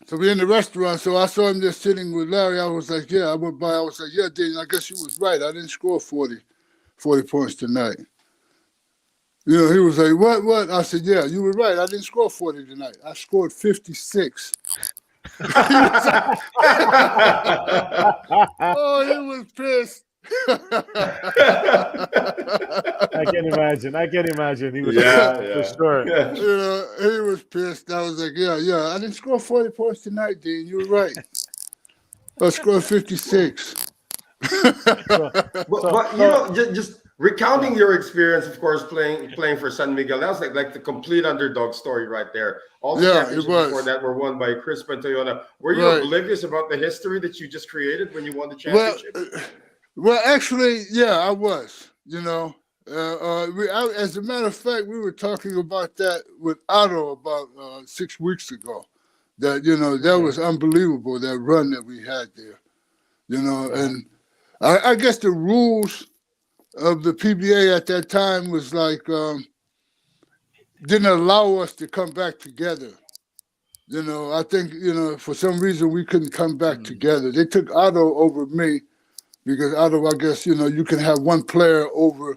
so we're in the restaurant. So I saw him just sitting with Larry. I was like, I went by. I was like, "Yeah, Dean, I guess you was right. I didn't score 40 points tonight." He was like, "What?" I said, "Yeah, you were right. I didn't score 40 tonight. I scored 56." Oh, he was pissed.
I can imagine. He was for sure.
He was pissed. I was like, yeah, I didn't score 40 points tonight, Dean. You were right. I scored 56.
But just recounting your experience, of course, playing for San Miguel, that was like the complete underdog story right there. All the championships before that were won by Chris Pantoyona. Were you oblivious about the history that you just created when you won the championship?
Well, actually, yeah, I was. As a matter of fact, we were talking about that with Otto about 6 weeks ago. That that was unbelievable, that run that we had there. And I guess the rules of the PBA at that time was like didn't allow us to come back together. I think for some reason we couldn't come back together. They took Otto over me. Because Otto, I guess, you can have one player over,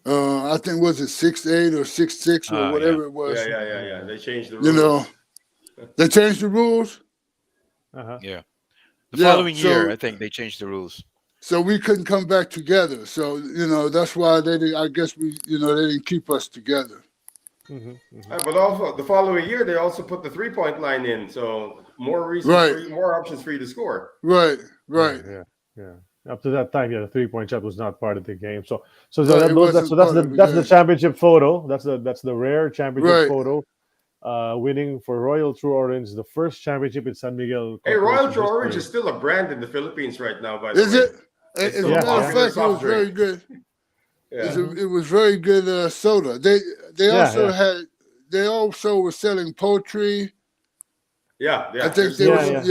I think, was it 6'8" or 6'6" or whatever it was.
Yeah. They changed the rules.
They changed the rules?
Yeah. The following year, I think they changed the rules.
So we couldn't come back together. So, that's why they didn't keep us together.
But also, the following year, they also put the three-point line in. So more reasons, more options for you to score.
Right.
Yeah. Up to that time, the 3-point shot was not part of the game. That's the championship photo. That's the rare championship photo. Winning for Royal Tru-Orange, the first championship in San Miguel.
Hey, Royal Tru-Orange is still a brand in the Philippines right now, by the way.
Is it? As a matter of fact, it was very good. Yeah. It was very good soda. They also were selling poultry.
Yeah.
I think they were.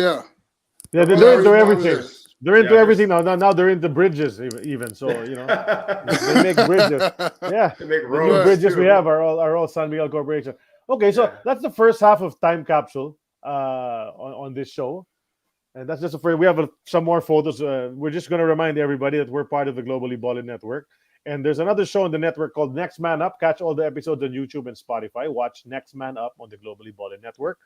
Yeah, they're everything. They're into
Yeah,
everything now. Now they're into bridges even. So they make bridges. Yeah,
They make
the new
roads
bridges we
too.
have are all San Miguel Corporation. Okay, so
Yeah.
that's the first half of Time Capsule on this show. And that's just we have some more photos. We're just going to remind everybody that we're part of the Globally Ballin Network. And there's another show on the network called Next Man Up. Catch all the episodes on YouTube and Spotify. Watch Next Man Up on the Globally Ballin Network.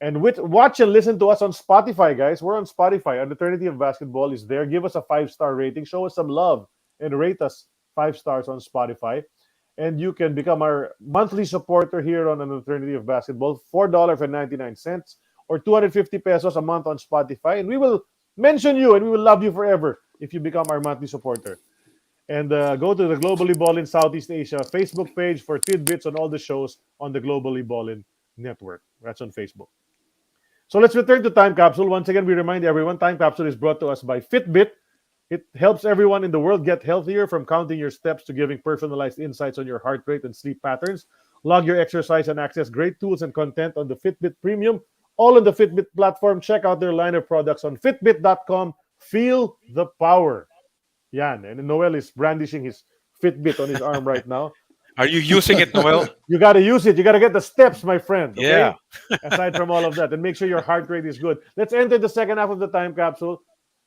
And watch and listen to us on Spotify, guys. We're on Spotify. An Eternity of Basketball is there. Give us a 5-star rating. Show us some love and rate us 5 stars on Spotify. And you can become our monthly supporter here on An Eternity of Basketball, $4.99 or 250 pesos a month on Spotify. And we will mention you and we will love you forever if you become our monthly supporter. And go to the Globally Ballin Southeast Asia Facebook page for tidbits on all the shows on the Globally Ballin Network. That's on Facebook. So let's return to Time Capsule. Once again, we remind everyone, Time Capsule is brought to us by Fitbit. It helps everyone in the world get healthier, from counting your steps to giving personalized insights on your heart rate and sleep patterns. Log your exercise and access great tools and content on the Fitbit Premium, all on the Fitbit platform. Check out their line of products on Fitbit.com. Feel the power. Yan. And Noel is brandishing his Fitbit on his arm right now.
Are you using it, Noel?
You got to use it. You got to get the steps, my friend. Okay?
Yeah.
Aside from all of that, and make sure your heart rate is good. Let's enter the second half of the Time Capsule.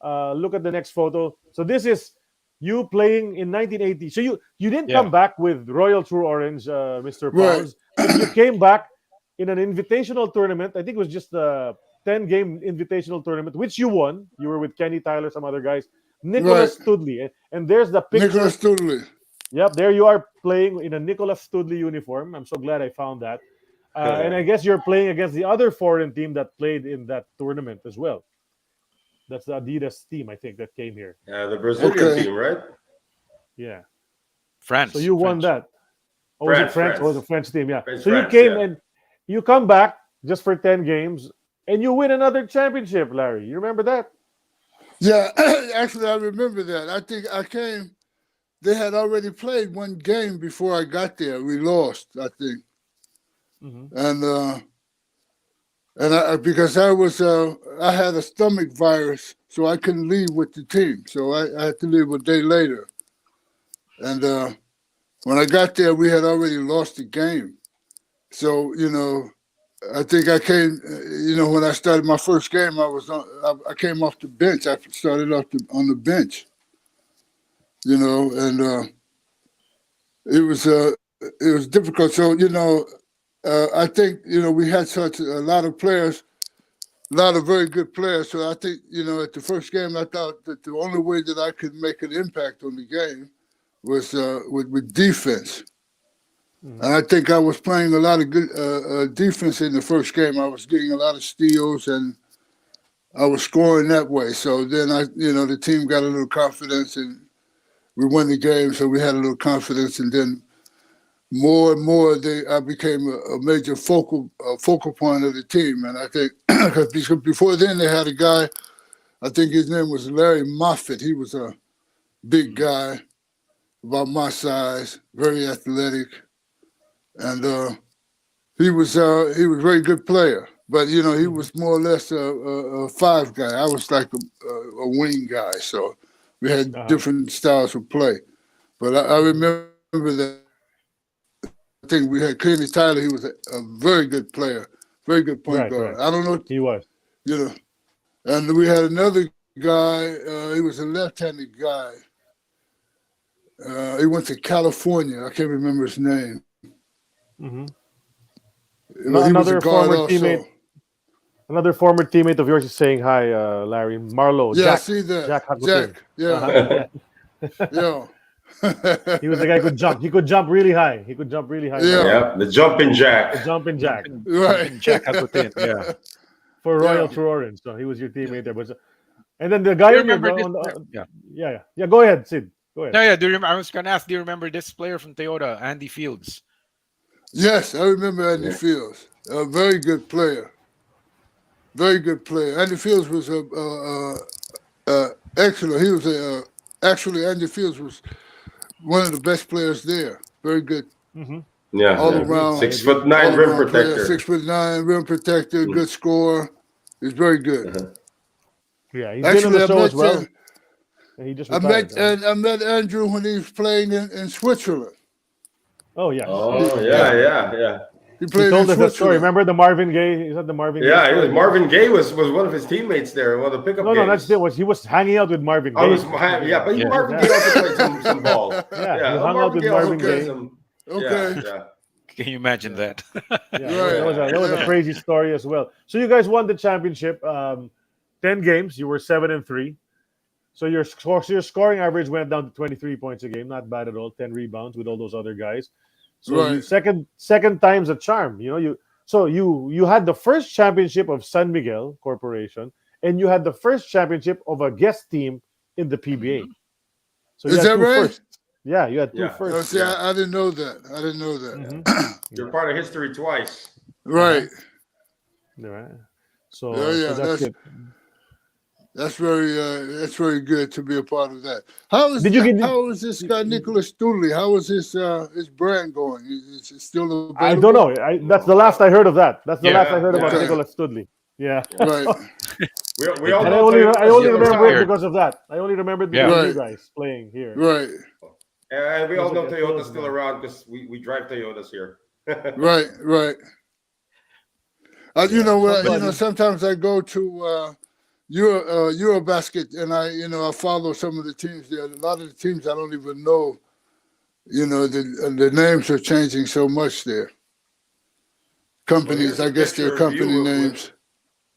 Look at the next photo. So this is you playing in 1980. So you didn't come back with Royal Tru-Orange, Mr. Pauls. Right. You came back in an invitational tournament. I think it was just a 10-game invitational tournament, which you won. You were with Kenny Tyler, some other guys. Nicholas Studley. And there's the picture.
Nicholas Studley.
Yep, there you are playing in a Nicholas Studley uniform. I'm so glad I found that. And I guess you're playing against the other foreign team that played in that tournament as well. That's the Adidas team, I think, that came here.
Yeah, the Brazilian team, right?
Yeah.
France.
So you won that. Oh, was it France? Oh, the French team, yeah.
French,
so you came and you come back just for 10 games and you win another championship, Larry. You remember that?
Yeah, actually, I remember that. I think I came. They had already played one game before I got there. We lost, I think. Mm-hmm. And because I had a stomach virus, so I couldn't leave with the team. So I had to leave a day later. And when I got there, we had already lost the game. So, I think I came, when I started my first game, I came off the bench. I started off on the bench, and it was difficult. So, I think, we had such a lot of players, a lot of very good players. So I think, at the first game, I thought that the only way that I could make an impact on the game was with defense. And I think I was playing a lot of good defense in the first game. I was getting a lot of steals and I was scoring that way. So then the team got a little confidence and we won the game. So we had a little confidence, and then more and more I became a major focal point of the team. And I think because before then they had a guy, I think his name was Larry Moffitt. He was a big guy, about my size, very athletic. And he was a very good player, but he was more or less a five guy. I was like a wing guy, so we had different styles of play. But I remember that. I think we had Kenny Tyler. He was a very good player, very good point guard. Right. I don't know.
He was.
And we had another guy. He was a left-handed guy. He went to California. I can't remember his name.
Mm-hmm. Another former teammate. Another former teammate of yours is saying hi, Larry. Marlo.
Yeah,
Jack,
I see that.
Jack.
Yeah. Yeah.
He was the guy who could jump. He could jump really high.
Yeah, the jumping jack.
Right.
Jack Hakutin, yeah.
For Royal Tru-Orange. So he was your teammate there. And then the guy go ahead, Sid. Go ahead.
No, yeah. Do you remember? I was gonna ask. Do you remember this player from Toyota, Andy Fields?
Yes, I remember Andy Fields. A very good player. Very good player. Andy Fields was excellent. He was actually Andy Fields was one of the best players there. Very good.
Mm-hmm.
Yeah,
all around.
6'9" rim protector.
6'9" rim protector. Good scorer. He's very good.
Yeah, he's been on the show as well. And he just retired.
I met Andrew when he was playing in Switzerland.
Oh yeah.
Oh yeah.
He played
told
in
us that story.
Switzerland.
Remember the Marvin Gaye? Is that the Marvin Gaye?
Yeah,
story?
Marvin Gaye was one of his teammates there. One of the pickup games.
No, that's it. He was hanging out with Marvin Gaye.
But Marvin Gaye also played some ball.
Yeah, he hung out with Marvin Gaye.
Okay.
Yeah.
Can you imagine that?
That was a crazy story as well. So you guys won the championship. 10 games. You were 7-3. So your scoring average went down to 23 points a game. Not bad at all. 10 rebounds with all those other guys. So you, second time's a charm. You had the first championship of San Miguel Corporation, and you had the first championship of a guest team in the PBA. So
is that right?
Firsts. Yeah, you had two firsts.
I didn't know that.
Mm-hmm.
You're part of history twice.
Right.
Right. So,
so
that's it.
That's very good to be a part of that. How is this guy Nicholas Studley? How is his brand going? Is it still available?
I don't know. That's the last I heard of that. That's the last I heard about Nicholas Studley. Yeah.
Right.
we all know
I only remember it because of that. I only remember because of you guys playing here.
Right.
And we all know Toyota's still around because we drive Toyotas here.
Right. Sometimes I go to Eurobasket, and I follow some of the teams there. A lot of the teams I don't even know. The names are changing so much there. Companies, I guess they're company names.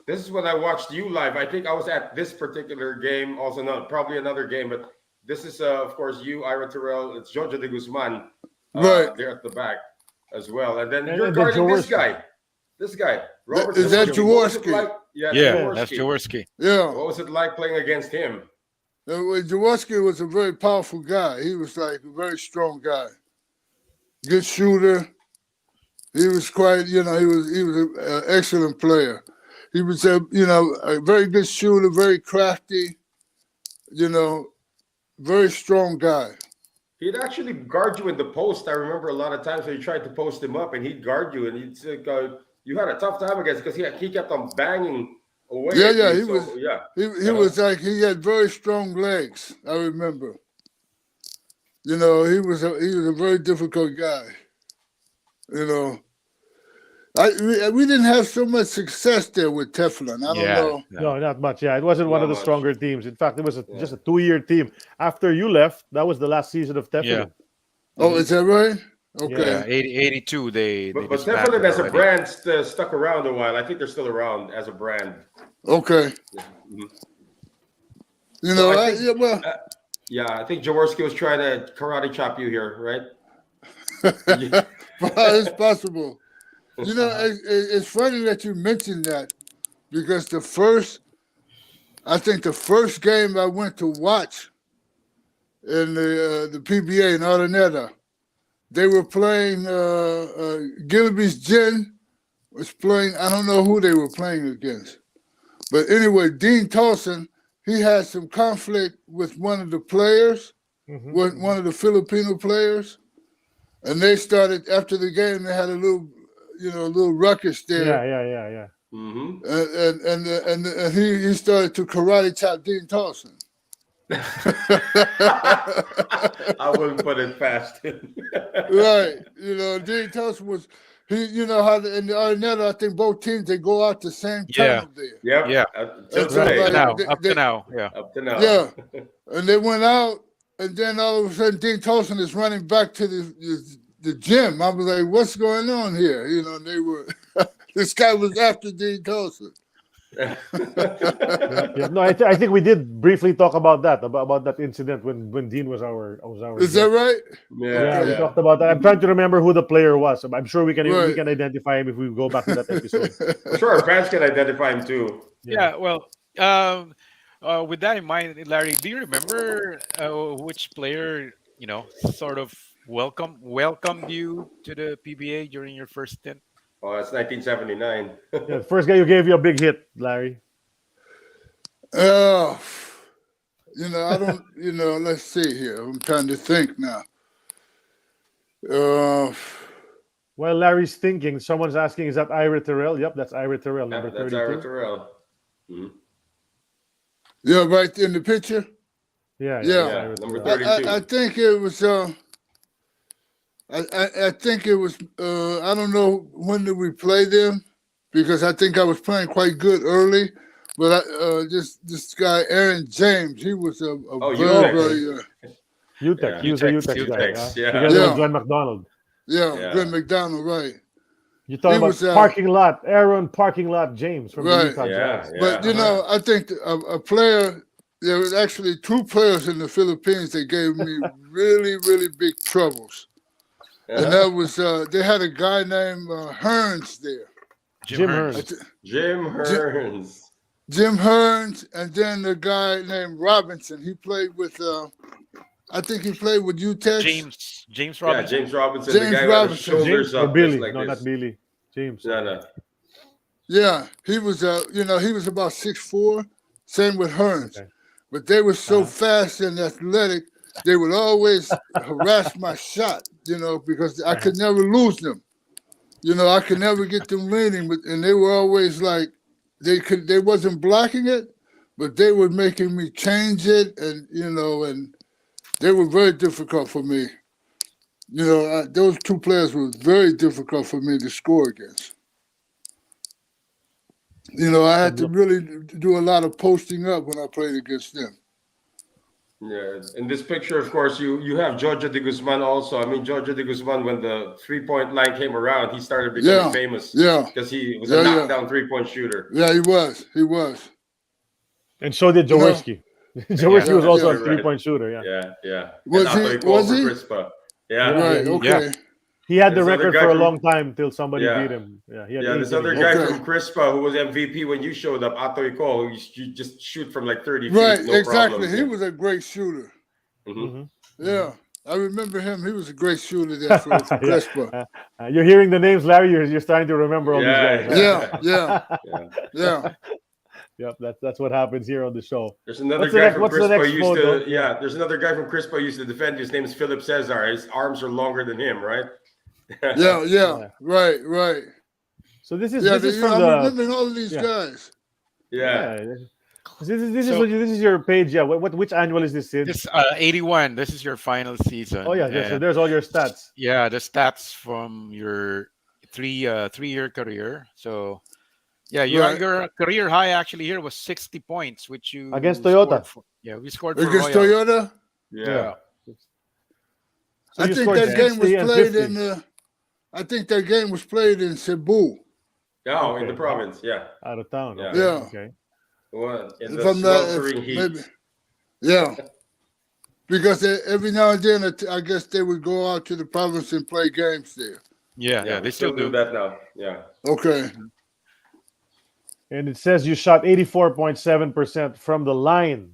This is when I watched you live. I think I was at this particular game, also probably another game, but this is of course you, Ira Terrell. It's Jho Jho de Guzman,
right
there at the back as well, and then you're guarding this guy. This guy, Robert.
Is that Jaworski?
That's Jaworski.
Yeah.
What was it like playing against him?
Jaworski was a very powerful guy. He was like a very strong guy. Good shooter. He was quite, he was an excellent player. He was a very good shooter, very crafty, very strong guy.
He'd actually guard you in the post. I remember a lot of times when you tried to post him up and he'd guard you, and he'd say, you had a tough time against because he kept on banging away. He was like, he had very strong legs. I remember. He was a very difficult guy. We didn't have so much success there with Teflon. I don't know.
No, not much. Yeah, it wasn't one of the stronger teams. In fact, it was just a 2-year team. After you left, that was the last season of Teflon.
Yeah. Oh, is that right? Okay.
Yeah, 82.
But Teflon as a brand stuck around a while. I think they're still around as a brand.
Okay.
Mm-hmm. I think Jaworski was trying to karate chop you here, right?
It's possible. It's funny that you mentioned that because the first game I went to watch in the PBA in Araneta, they were playing Gilby's Gin was playing. I don't know who they were playing against, but anyway, Dean Tolson, he had some conflict with one of the players, with one of the Filipino players, and they started after the game. They had a little ruckus there.
Yeah.
Mm-hmm. And he started to karate chop Dean Tolson.
I wouldn't put it past him.
Right. Dean Tolson was how in the Araneta, I think both teams they go out the same time there.
Yeah.
Up to now.
Yeah. And they went out, and then all of a sudden Dean Tolson is running back to the gym. I was like, what's going on here? They were this guy was after Dean Tolson.
No, I think we did briefly talk about that incident when Dean was our.
Is that right?
Yeah, we talked about that. I'm trying to remember who the player was. I'm sure we can identify him if we go back to that episode.
I'm sure our fans can identify him too.
Yeah. Well, with that in mind, Larry, do you remember which player sort of welcomed you to the PBA during your first stint?
Oh, that's 1979.
The first guy who gave you a big hit, Larry.
I don't. Let's see here. I'm trying to think now.
While Larry's thinking, someone's asking, "Is that Ira Terrell?" Yep, that's Ira Terrell, number 32.
That's Ira Terrell. Mm-hmm.
Yeah, right in the picture.
Yeah,
Yeah, number 32.
I think it was. I think it was. I don't know when did we play them, because I think I was playing quite good early. But this guy Aaron James, he was a
UTEX.
very
UTEX. He was a UTEX guy.
UTEX, yeah.
Together with
Yeah.
Glenn McDonald.
yeah, Glenn McDonald, right?
You're talking
He
about
was,
parking lot, Aaron parking lot James from the
Right.
Utah
Yeah,
Jazz.
yeah.
But you know, I think a player. There was actually 2 players in the Philippines that gave me really, really big troubles, and that was they had a guy named Hearns there.
Jim Hearns.
Jim Hearns.
Jim Hearns, and then a guy named Robinson. He played with, I think he played with UTEX.
James
Yeah,
Robinson.
James Robinson.
James
the guy who had his
Robinson.
shoulders
Or
up.
Billy.
just like
No,
this.
not Billy. James.
No.
Yeah, he was, he was about 6'4". Same with Hearns.
Okay.
But they were so fast and athletic, they would always harass my shot, because I could never lose them. I could never get them leaning, and they were always like, they wasn't blocking it, but they were making me change it, and and they were very difficult for me. Those 2 players were very difficult for me to score against. I had to really do a lot of posting up when I played against them.
Yeah, in this picture, of course, you have Jho Jho de Guzman also. I mean, Jho Jho de Guzman, when the 3-point line came around, he started becoming famous.
Yeah.
Because he was a knockdown 3-point shooter.
Yeah, he was.
And so did Jaworski. Jaworski was also a 3-point shooter. Yeah.
Yeah.
Was
and
he?
Atoy Ko
Was
for
he?
Crispa. Yeah.
Right.
Yeah.
Okay.
He had the
This other
record
guy
for a
from-
long time till somebody
Yeah.
beat him. Yeah, he had
Yeah,
8
this other
innings.
guy
Okay.
from Crispa who was MVP when you showed up, Atoy Ko, you just shoot from like 30 feet.
Right.
No
Exactly.
problems.
He was a great shooter.
Mhm.
Yeah. I remember him. He was a great shooter there for Crespo.
You're hearing the names, Larry. You're starting to remember all these guys.
Yeah.
Yeah.
Yeah.
Yep, that's what happens here on the show.
There's another
What's the
guy
next-
from
what's the
Crispa
next
used
photo?
to. Yeah, there's another guy from Crispa who used to defend. His name is Philip Cesar. His arms are longer than him, right?
Yeah. Right.
So this is
Yeah.
this is
I'm
from the
remembering all of these guys.
Yeah.
This is your page. Yeah. Which annual is this in?
This 81. This is your final season.
Oh yeah. So there's all your stats.
Yeah, the stats from your three-year career. So yeah, your career high actually here was 60 points, which you
Against
scored
Toyota.
we scored for
Against
Royal.
Toyota.
Yeah.
So
I
you
think
scored
that game
60
was
and
played
50.
in. I think that game was played in Cebu.
Oh, in
Okay.
the province. Yeah.
Out of town.
Yeah.
Okay.
Yeah.
Okay.
Well, in
If
the
I'm not,
sweltering heat.
maybe, yeah, because every now and then, I guess they would go out to the province and play games there.
Yeah,
Yeah,
they
we
still do.
that now. Yeah.
Okay,
And it says you shot 84.7% from the line.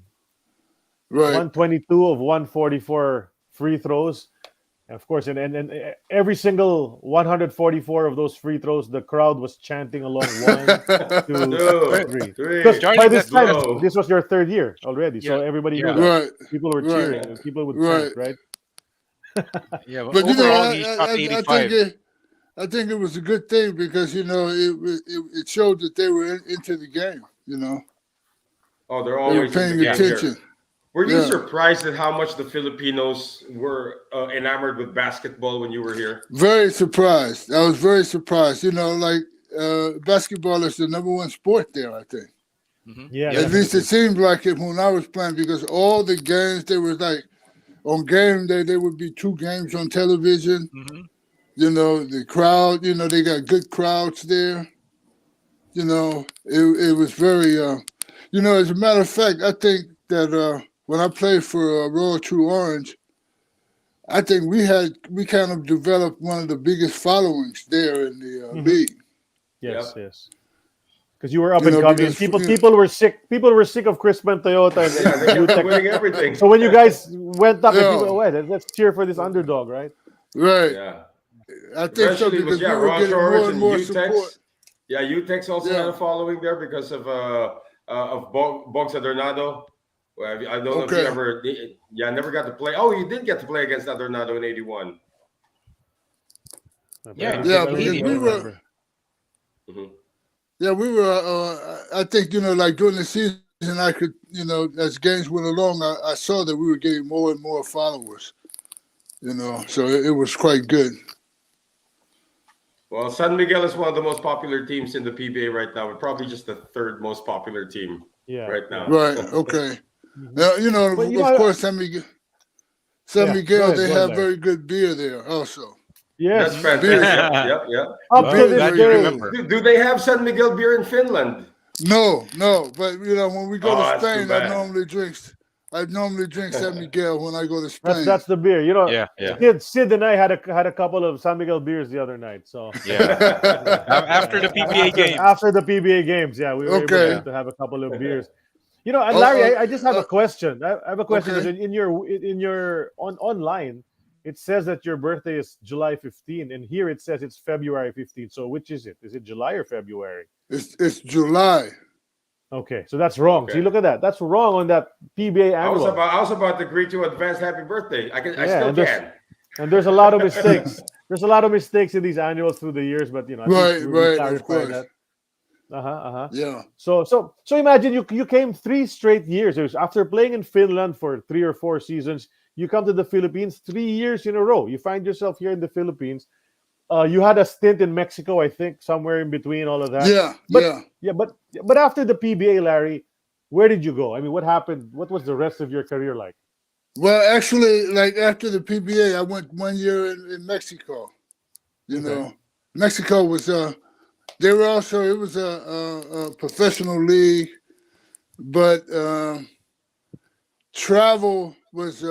right.
122 of 144 free throws. And of course, and every single 144 of those free throws, the crowd was chanting along 1, 2, 3. Because
Jordan,
by this
that's
time, this was your third year already, so
Yeah.
everybody
Yeah.
knew that.
Right,
People were
Right.
cheering, and people would
Right.
chant, right?
Yeah, but
but
overall he shot
I
85.
think it was a good thing because it showed that they were into the game.
Oh, they're
They were
always
paying
in the game here.
attention.
Were you
Yeah.
surprised at how much the Filipinos were enamored with basketball when you were here?
Very surprised. I was very surprised. Basketball is the number one sport there. I think.
Yeah,
At least it seemed like it when I was playing because all the games there was like on game day there would be 2 games on television. The crowd, they got good crowds there. It was very, as a matter of fact, I think that when I played for Royal Tru-Orange, I think we kind of developed one of the biggest followings there in the league.
Yes,
Yep.
yes. Because you were up and coming.
because,
People were sick. People were sick of Crispa and Toyota. And
Yeah, they
you
kept winning everything.
So when you guys went up,
Yeah.
and people, let's cheer for this underdog, right?
Right.
Yeah.
I think so
Eventually it was,
because we were
Royal
getting more
Shores
and
and
more
UTEX.
support.
Yeah, UTEX also
Yeah.
had a following there because of Bogs Adornado. Well, I don't know if you
Okay.
ever. Yeah, I never got to play. Oh, you did get to play against Adornado in '81.
Yeah,
Yeah,
I
because
Canadian,
we were.
remember.
Mhm.
Yeah, we were. I think like during the season and I could, as games went along, I saw that we were getting more and more followers. So it was quite good.
Well, San Miguel is one of the most popular teams in the PBA right now. We're probably just the third most popular team right now.
Right. Okay. Now,
But,
of course, San Miguel,
go ahead,
they have
Larry.
very good beer there also.
Yes.
That's fantastic. Yep.
Up to this
Glad you
day.
remember.
Do they have San Miguel beer in Finland?
No. But when we go
Oh,
to
that's too
Spain,
bad.
I normally drink San Miguel when I go to Spain.
That's the beer.
Yeah.
Sid and I had a couple of San Miguel beers the other night. So
After the PBA game.
After the PBA games, we were able to have a couple of beers. And Larry, I just have a question. I have a question.
Okay.
In your online, it says that your birthday is July 15, and here it says it's February 15. So which is it? Is it July or February?
It's July.
Okay, so that's wrong.
Okay.
See, look at that. That's wrong on that PBA
I was
annual.
about to greet you advance happy birthday. I still
and
can.
And there's a lot of mistakes. There's a lot of mistakes in these annuals through the years, but I think we
Right, of course.
that.
Yeah.
So imagine you came 3 straight years. It was after playing in Finland for 3 or 4 seasons. You come to the Philippines 3 years in a row. You find yourself here in the Philippines. You had a stint in Mexico, I think, somewhere in between all of that. But after the PBA, Larry, where did you go? I mean, what happened? What was the rest of your career like?
Well, actually, like after the PBA, I went 1 year in Mexico. Mexico was it was a professional league, but travel was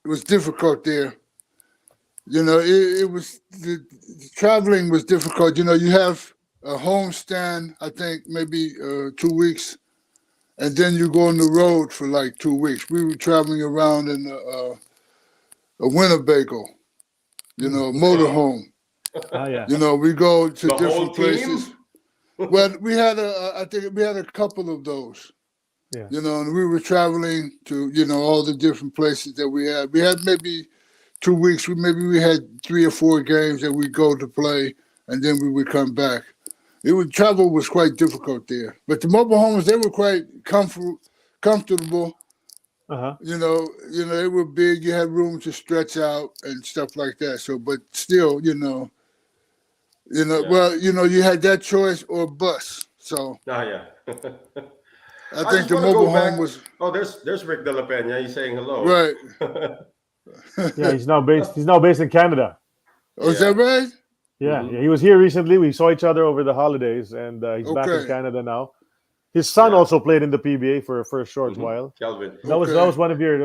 was difficult there. It was the traveling was difficult. You have a home stand, I think maybe 2 weeks, and then you go on the road for like 2 weeks. We were traveling around in a Winnebago, motorhome. We go to
The
different
whole team?
places. Well, we had I think we had a couple of those.
Yeah.
And we were traveling to all the different places that we had. We had maybe 2 weeks. We had 3 or 4 games that we go to play, and then we would come back. Travel was quite difficult there, but the mobile homes, they were quite comfortable. They were big. You had room to stretch out and stuff like that. So, but still, well, you had that choice or bus. So,
yeah.
I think the mobile home was.
Oh, there's Rick De La Peña. He's saying hello.
Right.
Yeah, he's now based in Canada.
Oh, is that right?
Yeah, he was here recently. We saw each other over the holidays, and he's back in Canada now. His son also played in the PBA for a short while.
Kelvin.
That was one of your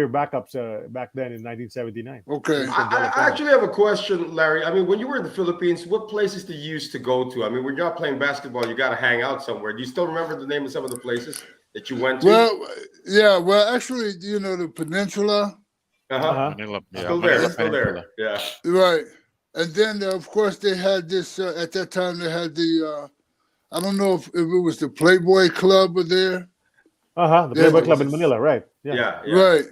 backups back then in 1979.
Okay.
I actually have a question, Larry. I mean, when you were in the Philippines, what places did you used to go to? I mean, when you're not playing basketball, you got to hang out somewhere. Do you still remember the name of some of the places that you went to?
Well, yeah. Well, actually, the Peninsula.
Manila,
Still there. Yeah.
Right. And then, of course, they had this, at that time, they had the, I don't know if it was the Playboy Club there.
The Playboy Club in Manila, right.
Yeah.
Right.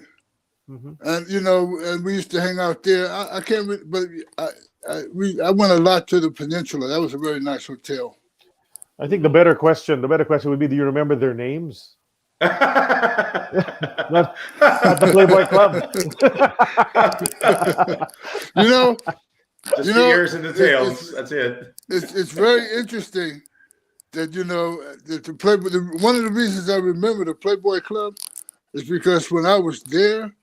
And, and we used to hang out there. I can't, but I went a lot to the Peninsula. That was a very nice hotel.
I think the better question would be, do you remember their names? not the Playboy Club.
Just the ears and the tails. That's it.
It's very interesting that that the Playboy. One of the reasons I remember the Playboy Club is because when I was there,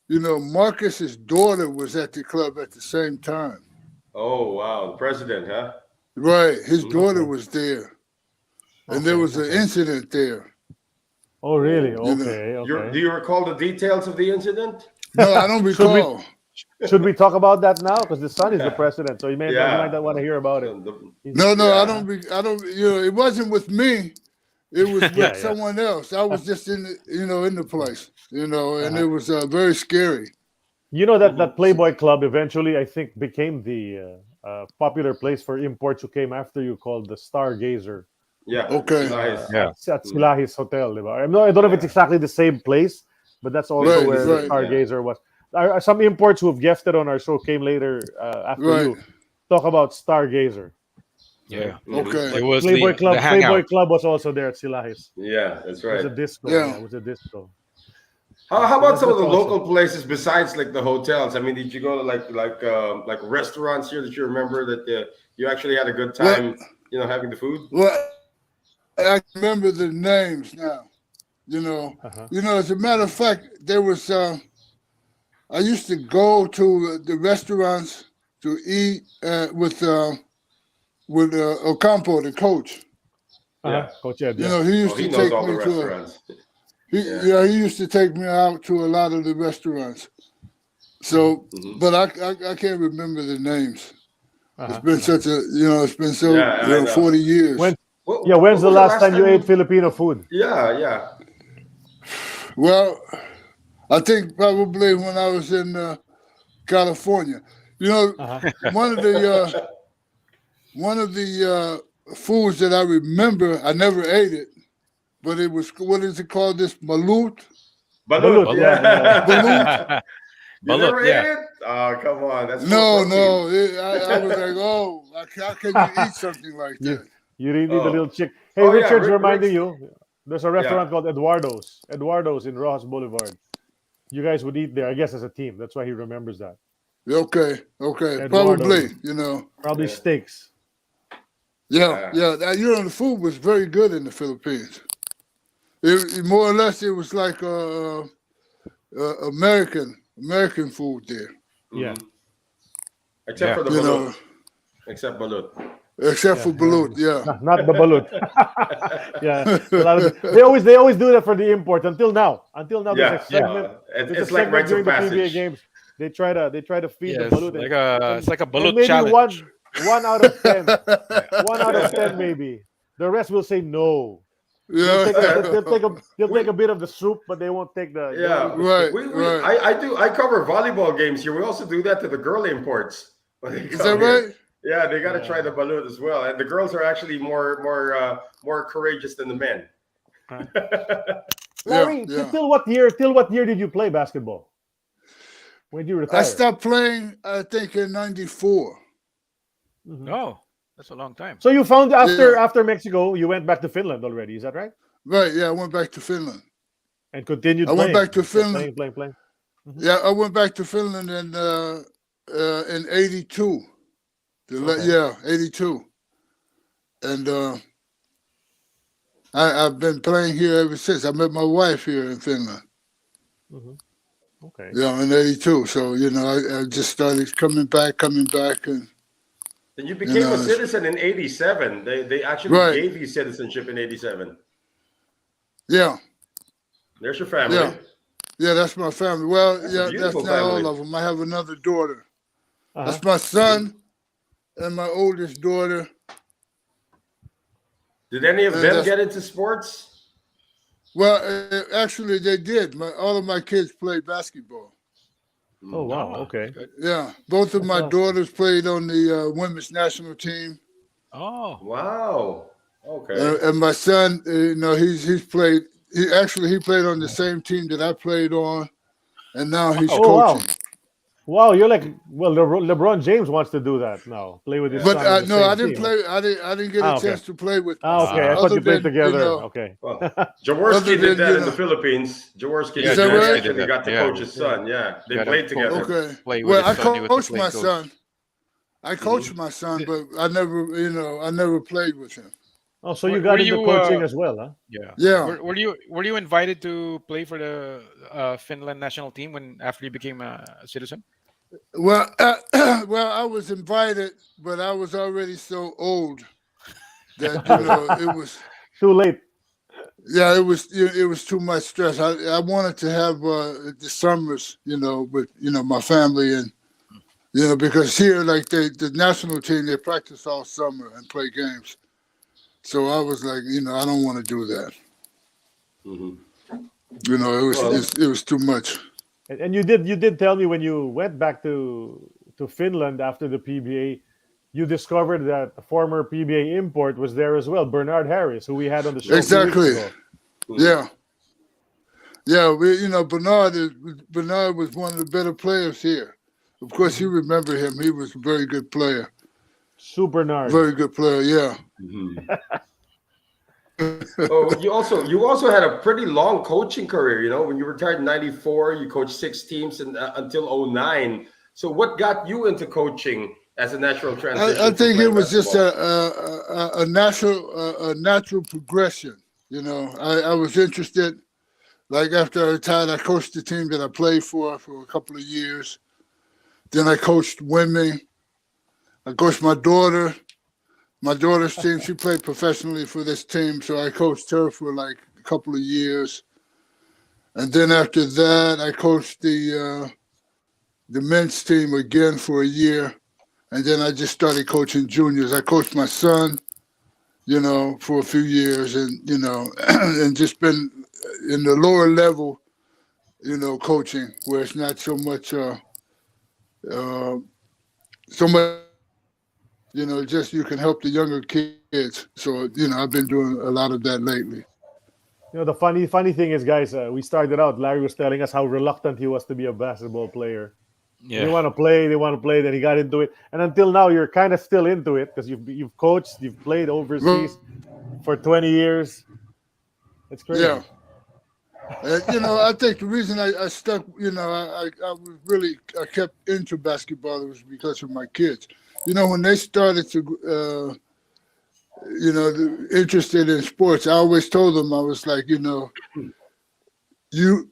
Marcus's daughter was at the club at the same time.
Oh wow, the president, huh?
Right, his daughter was there, and there was an incident there.
Oh really? Okay.
Do you recall the details of the incident?
No, I don't recall.
Should we talk about that now? Because the son is the president, so you might not want to hear about it.
No, I don't. It wasn't with me. It was with someone else. I was just in the place, and it was very scary.
That Playboy Club eventually, I think, became the popular place for imports who came after you, called the Stargazer.
Yeah.
Okay.
At Silahis Hotel, diba? I don't know if it's exactly the same place, but that's also where the Stargazer was. Some imports who have guested on our show came later after you. Talk about Stargazer.
Yeah.
Okay.
It was
Playboy
the
Club.
hangout.
Playboy Club was also there at Silahis.
Yeah, that's
It was a
right.
disco.
Yeah.
Yeah, it was a disco.
How about some of the
That's awesome.
local places besides like the hotels? I mean, did you go to like restaurants here that you remember that you actually had a good time, having the food?
Well, I remember the names now.
Uh-huh.
As a matter of fact, there was. I used to go to the restaurants to eat with Ocampo, the coach.
Yeah.
Coach Ed.
He
Yeah.
used
He
to
knows
take
all the
me to.
restaurants.
He used to take me out to a lot of the restaurants. So, but I can't remember the names. It's been such a, it's been so,
Yeah, I know.
40 years.
When's
What
the
was
last time you ate Filipino food?
Yeah.
Well, I think probably when I was in California. One of the foods that I remember, I never ate it, but it was, what is it called? This balut?
Balut, yeah.
Balut?
You never ate it? Oh, come on. That's
No.
protein.
I was like, how can you eat something like that?
You really need the
Oh.
little chick. Hey,
Oh, yeah,
Richard's
Rick-
reminding
Rick's-
you, there's a restaurant called Eduardo's. Eduardo's in Rojas Boulevard. You guys would eat there, I guess, as a team. That's why he remembers that.
Okay,
Eduardo's.
probably,
Probably
Yeah.
Yeah.
steaks.
The food was very good in the Philippines. It more or less, it was like American food there.
Yeah.
Except for the balut. Except balut.
Except for balut, yeah.
Not the balut. Yeah. A lot of they always do that for the import until now. There's a segment. There's
It's
a
like
segment
rites
during
of
the PBA
passage.
games. They try to feed
Yeah,
the balut.
it's like a
and
balut
maybe
challenge.
one out of 10. 1 out of 10 maybe. The rest will say no. They'll take a bit of the soup, but they won't take the
Right.
I cover volleyball games here. We also do that to the girl imports. when they
Is
come
that
here.
right?
Yeah, they got to try the balut as well. And the girls are actually more courageous than the men.
Larry, till what year did you play basketball? When did you retire?
I stopped playing, I think, in '94.
Oh, that's a long time.
So you found after Mexico, you went back to Finland already. Is that right?
Right. Yeah, I went back to Finland.
And continued.
I went back to Finland.
Playing. Mm-hmm.
Yeah, I went back to Finland in '82. Yeah, '82. And I've been playing here ever since. I met my wife here in Finland.
Mm-hmm. Okay.
Yeah, in '82. So I just started coming back, and
you became a citizen in '87. They actually gave you citizenship in '87.
Yeah.
There's your family.
Yeah, that's my family. Well, that's not
family.
all of them. I have another daughter.
Uh-huh.
That's my son and my oldest daughter.
Did any of them get into sports?
Well, actually, they did. All of my kids played basketball.
Oh wow! Okay.
Yeah, both of my
awesome.
daughters played on the women's national team.
Oh,
wow! Okay.
And my son, he's played. He played on the same team that I played on, and now he's coaching.
Wow, you're like LeBron James wants to do that now. Play with his son.
But no, I didn't play. I didn't get a chance to play with.
Okay, I thought you played together. Okay.
Well, Jaworski did that in the Philippines. Jaworski did that.
Right?
They got to coach his son. Yeah, they played together.
Okay.
Play with
Well, I
his son.
coached my son. I coached my son, but I never played with him.
Oh, so you got into coaching as well, huh?
Yeah.
Yeah.
Were you invited to play for the Finland national team after you became a citizen?
Well, I was invited, but I was already so old that it was
too late.
Yeah, it was too much stress. I wanted to have the summers, with my family and because here like the national team they practice all summer and play games. So I was like, I don't want to do that.
Mm-hmm.
It was too much.
And you did tell me when you went back to Finland after the PBA, you discovered that a former PBA import was there as well, Bernard Harris, who we had on the show.
Exactly. Yeah. Yeah, Bernard was one of the better players here. Of course, you remember him. He was a very good player.
Super nerd.
Very good player, yeah.
Oh, you also had a pretty long coaching career. You know, when you retired in '94, you coached 6 teams until '09. So, what got you into coaching as a natural transition?
I think it was just
basketball?
a natural progression. You know, I was interested. Like after I retired, I coached the team that I played for a couple of years. Then I coached women. I coached my daughter. My daughter's team, she played professionally for this team, so I coached her for like a couple of years. And then after that, I coached the men's team again for a year. And then I just started coaching juniors. I coached my son, you know, for a few years, and, you know, and just been in the lower level, you know, coaching, where it's not so much, you know, just you can help the younger kids. So, you know, I've been doing a lot of that lately.
You know, the funny thing is, guys, we started out. Larry was telling us how reluctant he was to be a basketball player.
Yeah.
They want to play. Then he got into it, and until now, you're kind of still into it because you've coached, you've played overseas for 20 years. It's crazy.
Yeah. You know, I think the reason I stuck, you know, I kept into basketball was because of my kids. You know, when they started to, you know, interested in sports, I always told them, I was like, you know, you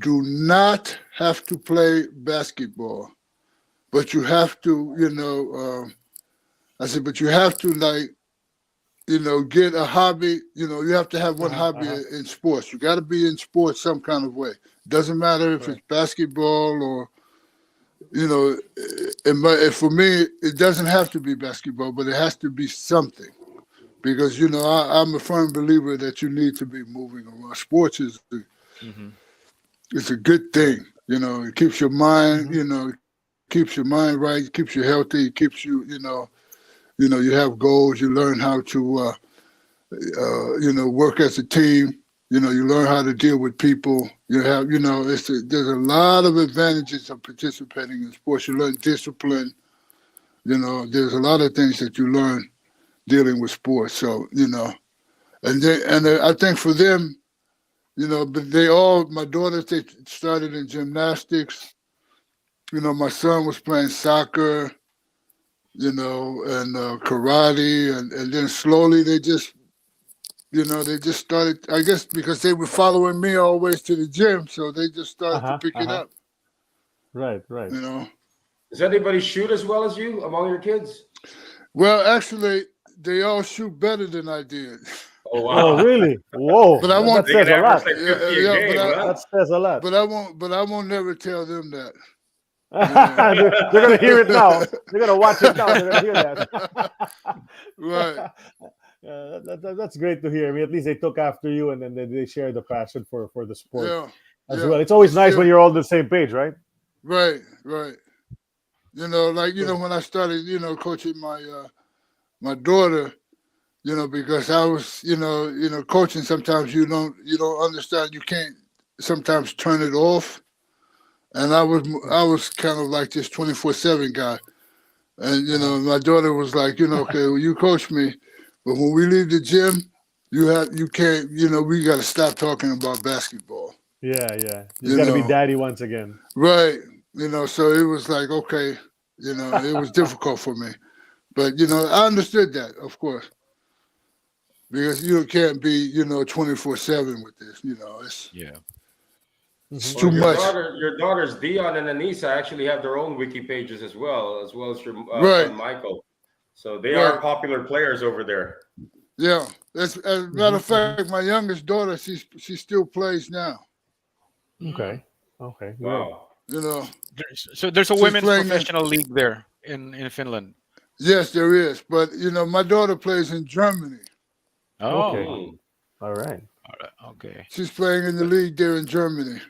do not have to play basketball, but you have to, you know, I said, but you have to, like, you know, get a hobby. You know, you have to have one hobby in sports. You got to be in sports some kind of way. Doesn't matter if it's basketball or, you know, for me, it doesn't have to be basketball, but it has to be something. Because, you know, I'm a firm believer that you need to be moving around. Sports is it's a good thing. You know, it keeps your mind, you know, keeps your mind right, keeps you healthy, keeps you, you know, you have goals, you learn how to, you know, work as a team. You know, you learn how to deal with people. You have, you know, there's a lot of advantages of participating in sports. You learn discipline. You know, there's a lot of things that you learn dealing with sports. So, you know, and I think for them, you know, but my daughters, they started in gymnastics. You know, my son was playing soccer, you know, and karate, and then slowly they just, you know, they just started, I guess because they were following me always to the gym, so they just started to pick it up.
Right.
You know.
Does anybody shoot as well as you among your kids?
Well, actually, they all shoot better than I did.
Oh, wow.
Oh, really? Whoa.
But I won't.
That says a lot.
That
says a lot.
But I won't never tell them that.
They're gonna hear it now. They're gonna watch it now. They're gonna hear that.
Right.
That's great to hear. I mean, at least they took after you, and then they share the passion for the sport as well. It's always nice when you're all on the same page, right?
Right. You know, like, you know, when I started, you know, coaching my daughter, you know, because I was, you know, coaching, sometimes you don't understand, you can't sometimes turn it off. And I was kind of like this 24/7 guy. And, you know, my daughter was like, you know, okay, well, you coach me, but when we leave the gym, you can't, you know, we got to stop talking about basketball.
Yeah. You got to be daddy once again.
Right. You know, so it was like, okay, you know, it was difficult for me. But, you know, I understood that, of course. Because you can't be, you know, 24/7 with this, you know. It's too much.
Your daughters, Dion and Anissa, actually have their own wiki pages as well as your son Michael. So they are popular players over there.
Yeah. As a matter of fact, my youngest daughter, she still plays now.
Okay.
Wow.
You know.
So there's a women's professional league there in Finland.
Yes, there is. But, you know, my daughter plays in Germany.
Oh.
Okay. All right.
Okay.
She's playing in the league there in Germany.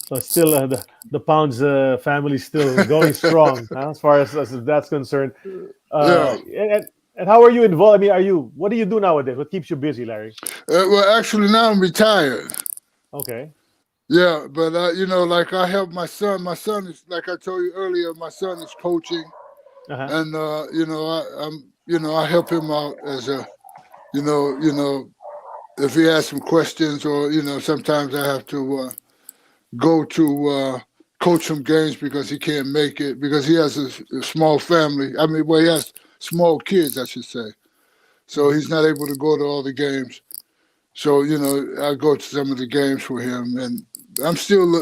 So still, the Pounds family still going strong as far as that's concerned. And how are you involved? I mean, what do you do nowadays? What keeps you busy, Larry?
Well, actually, now I'm retired.
Okay.
Yeah, but like I help my son. My son is, like I told you earlier, my son is coaching,
Uh-huh.
and I help him out as a, if he has some questions, or sometimes I have to go to coach some games because he can't make it because he has a small family. I mean, well, he has small kids, I should say. So he's not able to go to all the games. So, I go to some of the games for him, and I'm still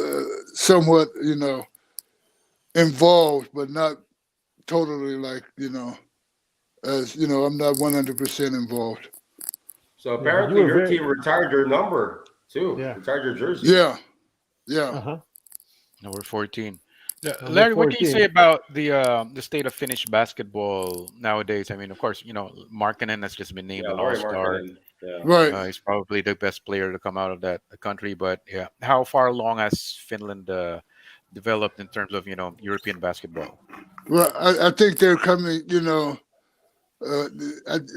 somewhat, involved, but not totally I'm not 100% involved.
So
Yeah, but
apparently
you were
your
very
team retired your number too.
yeah.
Retired your jersey.
Yeah, yeah.
Uh-huh.
Number 14.
Number
Larry, what do you say
14.
about the state of Finnish basketball nowadays? I mean, of course, Markkanen has just been named
Yeah,
an
Laurie
all-star.
Markkinen. Yeah.
Right.
He's probably the best player to come out of that country. But yeah, how far along has Finland developed in terms of European basketball?
Well, I think they're coming,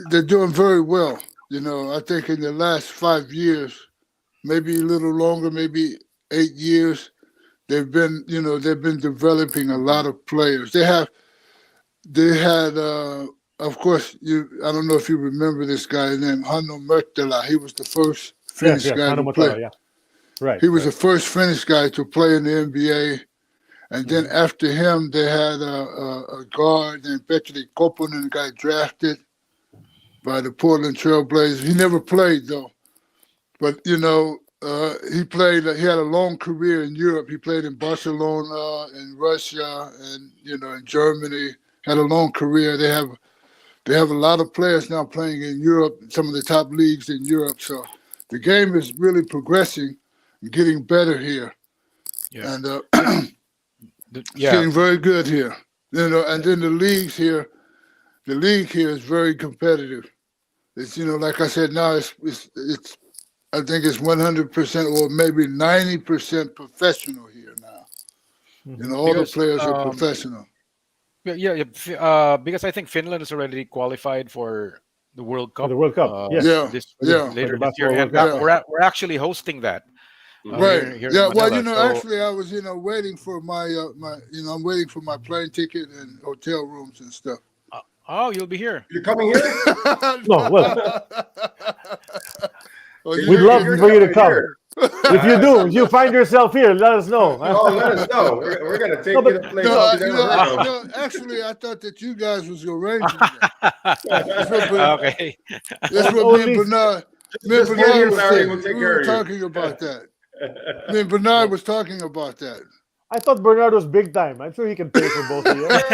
they're doing very well. I think in the last 5 years, maybe a little longer, maybe 8 years, they've been developing a lot of players. They had, of course, I don't know if you remember this guy named Hanno Mörtälä. He was the first
Yes,
Finnish guy
Hanno
to play.
Mörtälä, yeah. Right.
He was
right.
the first Finnish guy to play in the NBA. And then after him, they had a guard named Petri Koponen, got drafted by the Portland Trailblazers. He never played, though. But, he played. He had a long career in Europe. He played in Barcelona, in Russia, and, in Germany. Had a long career. They have a lot of players now playing in Europe, some of the top leagues in Europe. So the game is really progressing and getting better here.
Yeah.
And it's
Yeah.
getting very good here. And then the league here is very competitive. It's like I said, now it's I think it's 100% or maybe 90% professional here now. All the
Because,
players are professional.
because I think Finland is already qualified for the World
For
Cup.
the World Cup, yes.
Yeah,
This
yeah.
later
For the
this year,
Basketball
and
World Cup.
we're actually hosting that.
Right.
Here
Yeah.
in
Well,
Manila. So,
actually, I was, waiting for my, I'm waiting for my plane ticket and hotel rooms and stuff.
oh, you'll be here.
You're coming here?
No, well,
Oh,
we'd love
You're
for you to
coming
come.
here.
If you do, if you find yourself here, let us know.
Oh, let us know. We're going to take
No,
you
but-
to places you've never heard of.
no, actually, I thought that you guys was arranging that.
Okay.
That's what
Only-
me and Bernard,
Just get here, Larry. We'll take
we
care
were
of you.
talking about that. Me and Bernard was talking about that.
I thought Bernard was big time. I'm sure he can pay for both of you.
You guys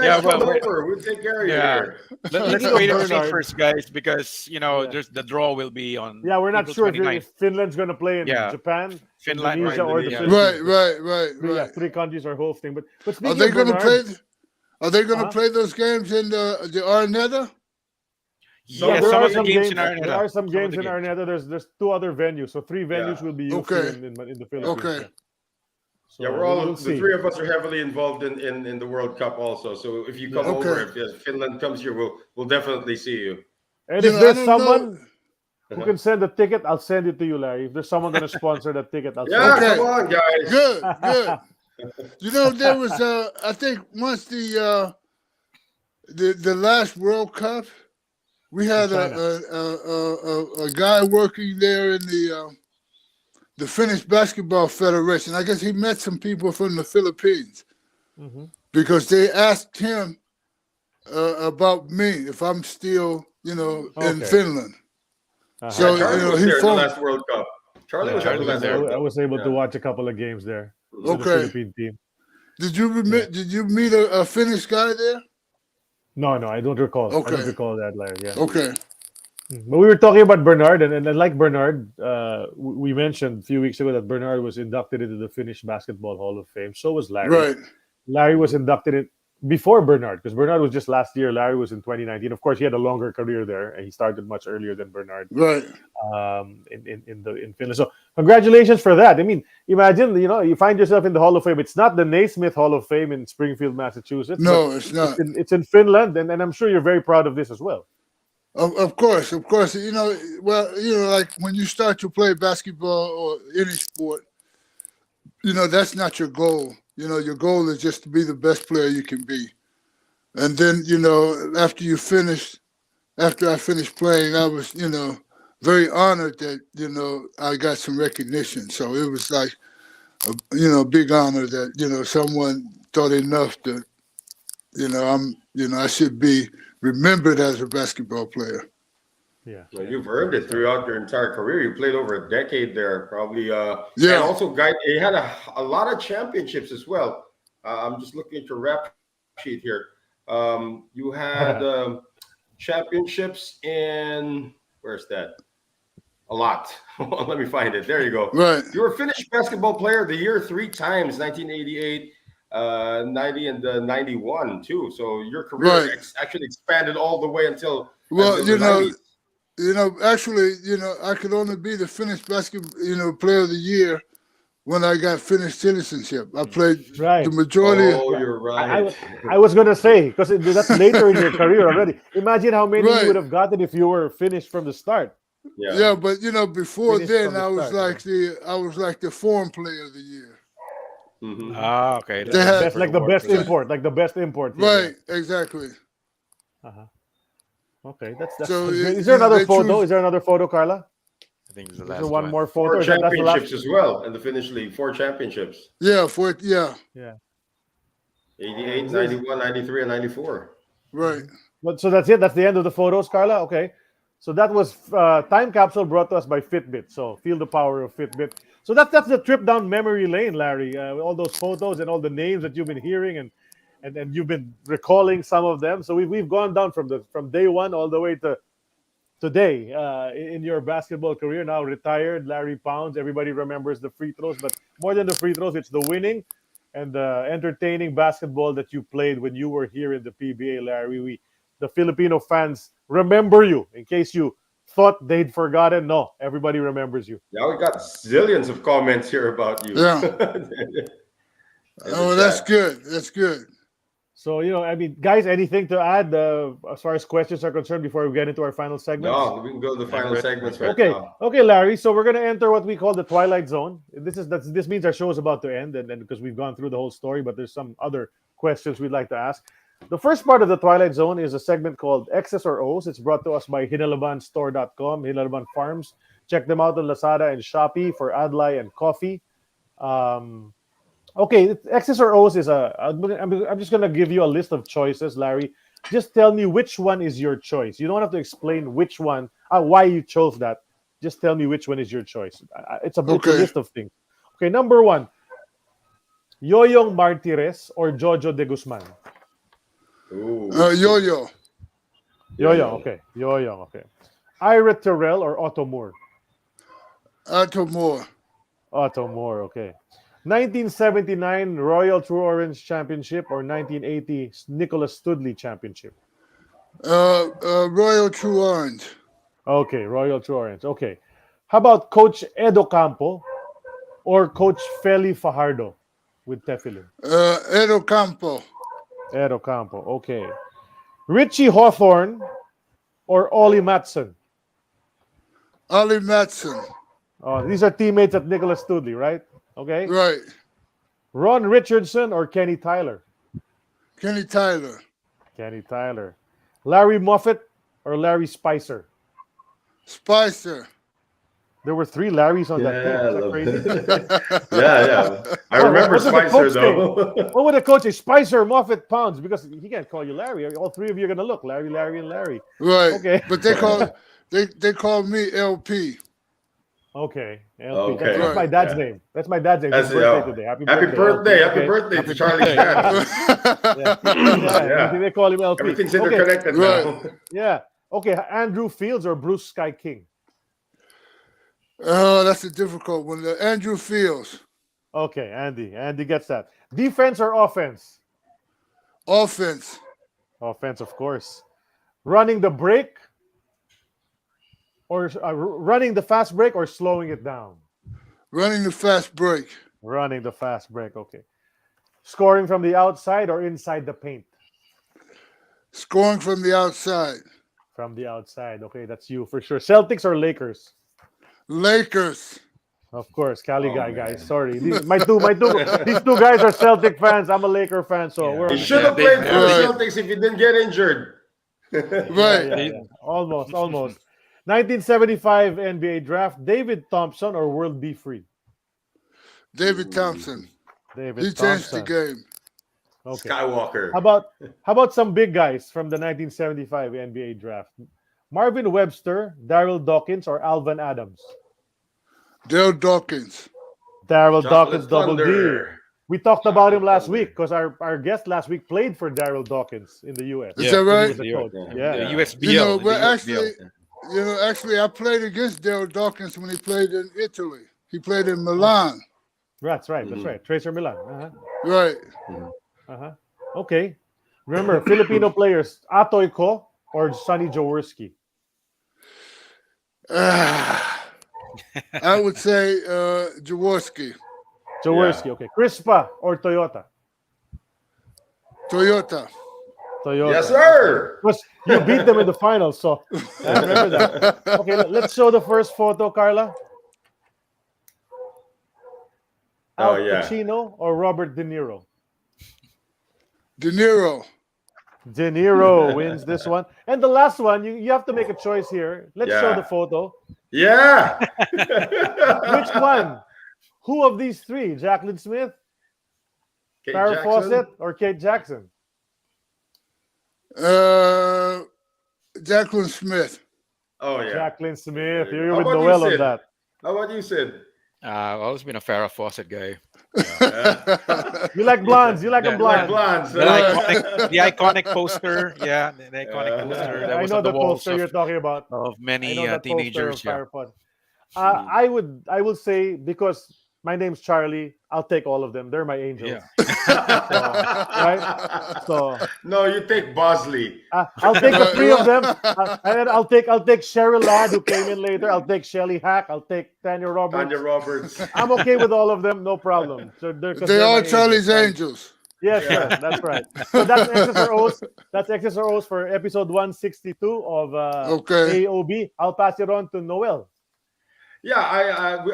Yeah,
come
well,
over. We'll take care of you
Yeah.
here.
Let's
Speaking of
wait and see
Bernard-
first, guys, because
Yeah.
there's the draw will be on.
Yeah, we're not
April
sure
29th.
if Finland's going to play in
Yeah.
Japan,
Finland,
Indonesia, or the
Indonesia.
Philippines.
Right.
Yeah, 3 countries are hosting. But speaking
Are they
of
going to
Bernard,
play? Are they going to
Huh?
play those games in the Arnetta?
Yeah,
there
some
are
of the
some
games
games.
in Araneta.
There are some
Some of
games
the
in
games.
Arnetta. There's 2 other venues, so 3 venues
Yeah.
will be used
Okay.
in the Philippines.
Okay.
Yeah. So
Yeah, we're all
we'll
the
see.
3 of us are heavily involved in the World Cup also. So if you come
Okay.
over, if Finland comes here, we'll definitely see you.
And
You
if
know, I
there's
don't
someone who
Uh-huh.
can send a ticket, I'll send it to you, Larry. If there's someone going to sponsor the ticket, I'll
Yeah,
send it.
Okay.
come on, guys.
Good. There was I think once the last World Cup, we had
China.
a guy working there in the Finnish Basketball Federation. I guess he met some people from the Philippines
Mhm.
because they asked him about me if I'm still in
Okay.
Finland.
Uh-huh.
So,
Charlie was
he
there in the
phoned-
last World Cup. Charlie was at the
Charlie
last
was there.
World
I
Cup.
was able to
Yeah.
watch a couple of games there. with the
Okay.
Philippine team.
Did you meet a Finnish guy there?
No, I don't recall. I
Okay.
don't recall that, Larry. Yeah.
Okay.
But we were talking about Bernard, and like Bernard, we mentioned a few weeks ago that Bernard was inducted into the Finnish Basketball Hall of Fame. So was Larry.
Right.
Larry was inducted in before Bernard, because Bernard was just last year. Larry was in 2019. Of course, he had a longer career there, and he started much earlier than Bernard
Right.
in Finland. So congratulations for that. I mean, imagine you find yourself in the Hall of Fame. It's not the Naismith Hall of Fame in Springfield, Massachusetts.
No,
but
it's not.
it's in Finland, and I'm sure you're very proud of this as well.
Of course, of course. Like when you start to play basketball or any sport, that's not your goal. Your goal is just to be the best player you can be. And then, after I finished playing, I was, very honored that, I got some recognition. So it was like, big honor that, someone thought enough that, I should be remembered as a basketball player.
Yeah.
Well, you've earned it throughout your entire career. You played over a decade there, probably.
Yeah.
And also, guy, you had a lot of championships as well. I'm just looking at your rap sheet here. You had championships in, where's that? A lot. Let me find it. There you go.
Right.
You were Finnish Basketball Player of the Year 3 times, 1988, 90, and 91 too. So your career actually expanded all the way until the 90s.
Actually, I could only be the Finnish basketball, player of the year when I got Finnish citizenship. I played the majority.
Oh, you're right.
I was going to say, because that's later in your career already. Imagine how many you would have gotten if you were Finnish from the start.
Yeah, but before
Finnish
then,
from the
I was
start,
like the foreign player of the year.
Mm-hmm.
Ah, okay.
That's like the best import,
Right, exactly.
Uh-huh. Okay, that's
So
great. Is there another photo? Is there another photo, Carla?
I think it's the
Is
last
there one more
4
photo?
championships as well in the Finnish league. 4 championships.
Yeah,
88, 91, 93, and 94.
Right.
But so that's it. That's the end of the photos, Carla. Okay. So that was Time Capsule brought to us by Fitbit. So feel the power of Fitbit. So that's the trip down memory lane, Larry. All those photos and all the names that you've been hearing and you've been recalling some of them. So we've gone down from day one all the way to today in your basketball career. Now retired, Larry Pounds. Everybody remembers the free throws, but more than the free throws, it's the winning and the entertaining basketball that you played when you were here in the PBA, Larry. The Filipino fans remember you. In case you thought they'd forgotten, no, everybody remembers you.
Now we got zillions of comments here about you.
Yeah. Oh, that's good. That's good.
So, guys, anything to add as far as questions are concerned before we get into our final segments?
No, we can go to the final segments right now.
Okay, Larry. So we're going to enter what we call the Twilight Zone. This means our show is about to end, and because we've gone through the whole story, but there's some other questions we'd like to ask. The first part of the Twilight Zone is a segment called X's or O's. It's brought to us by hinalabanstore.com, Hinalaban Farms. Check them out on Lazada and Shopee for adlai and coffee. Okay, X's or O's is I'm just going to give you a list of choices, Larry. Just tell me which one is your choice. You don't have to explain which one, why you chose that. Just tell me which one is your choice. It's a list of things. Okay, number 1, Yoyong Martires or Jho Jho de Guzman?
Yo-Yo.
Yoyong, okay. Yoyong, okay. Ira Terrell or Otto Moore?
Otto Moore.
Otto Moore, okay. 1979 Royal Tru-Orange Championship or 1980 Nicholas Studley Championship?
Royal Tru-Orange.
Okay, Royal Tru-Orange. Okay. How about Coach Edo Campo or Coach Feli Fajardo with Tefilin?
Edo Campo.
Edo Campo, okay. Richie Hawthorne or Ollie Matson?
Ollie Matson.
Oh, these are teammates at Nicholas Studley, right? Okay.
Right.
Ron Richardson or Kenny Tyler?
Kenny Tyler.
Kenny Tyler. Larry Moffett or Larry Spicer?
Spicer.
There were 3 Larrys on that team. Is that crazy?
Yeah. I remember Spicer, though.
What would the coach say? Spicer, Moffett, Pounds, because he can't call you Larry. All 3 of you are going to look Larry, Larry, and Larry.
Right.
Okay.
But they call me LP.
Okay.
Okay.
That's my dad's name. That's my dad's name.
That's
His birthday today. Happy
birthday.
LP.
Happy birthday to Charlie Chan.
Yeah. They call him LP.
Everything's interconnected now.
Yeah. Okay. Andrew Fields or Bruce Sky King?
Oh, that's a difficult one. Andrew Fields.
Okay, Andy. Andy gets that. Defense or offense?
Offense.
Offense, of course. Running the break or running the fast break or slowing it down?
Running the fast break.
Running the fast break, okay. Scoring from the outside or inside the paint?
Scoring from the outside.
From the outside. Okay, that's you for sure. Celtics or Lakers?
Lakers.
Of course, Cali
Oh,
guy,
man.
guys. Sorry, these two guys are Celtic fans. I'm a Laker fan, so
Yeah.
we're
He
on the
should have
they-
played for the
Right.
Celtics if he didn't get injured.
Right.
yeah. Almost. 1975 NBA draft. David Thompson or World B. Free?
David Thompson.
David
He changed the
Thompson.
game.
Okay.
Skywalker.
How about some big guys from the 1975 NBA draft? Marvin Webster, Daryl Dawkins, or Alvin Adams?
Dale Dawkins.
Daryl
Chocolate
Dawkins, double D.
Thunder.
We talked about him last
Thunder.
week because our guest last week played for Daryl Dawkins in the U.S.
Is
Yeah.
that
He
right?
was a coach.
Yeah.
Yeah.
The USBL.
You know,
the
but
USBL.
actually, I played against Dale Dawkins when he played in Italy. He played in Milan.
That's right. That's right. Tracer Milan.
Right.
Okay. Remember, Filipino players, Atoy Ko or Sonny Jaworski?
I would say Jaworski.
Jaworski, okay. Crispa or Toyota?
Toyota.
Toyota.
Yes, sir.
Because you beat them in the finals, so I remember that. Okay, let's show the first photo, Carla.
Oh,
Al
yeah.
Pacino or Robert De Niro?
De Niro.
De Niro wins this one. And the last one, you have to make a choice here. Let's show
Yeah.
the photo.
Yeah.
Which one? Who of these three? Jacqueline Smith,
Kate
Farrah
Jackson?
Fawcett, or Kate Jackson?
Jacqueline Smith.
Oh, yeah.
Jacqueline Smith.
How
You're with
about you,
Noel on
Sid?
that.
How about you, Sid?
I've always been a Farrah Fawcett guy.
You like blondes. You like
Yeah.
a blonde.
Blondes.
The iconic poster. Yeah, the iconic poster that
I
was
know
on the
the
walls
poster you're talking about.
of
I
many
know that
teenagers.
poster of
Yeah.
Farrah Fawcett. I will say, because my name's Charlie, I'll take all of them. They're my angels.
Yeah.
Right? So
No, you take Bosley.
I'll take the three of them, and then I'll take Cheryl Ladd, who came in later. I'll take Shelly Hack. I'll take Tanya Roberts.
Tanya Roberts.
I'm okay with all of them, no problem. So
They
they're
are
my
Charlie's
right?
angels.
Yes, sir. That's right. So that's X's or O's. That's X's or O's for episode 162 of
Okay.
AEOB. I'll pass it on to Noel.
Yeah,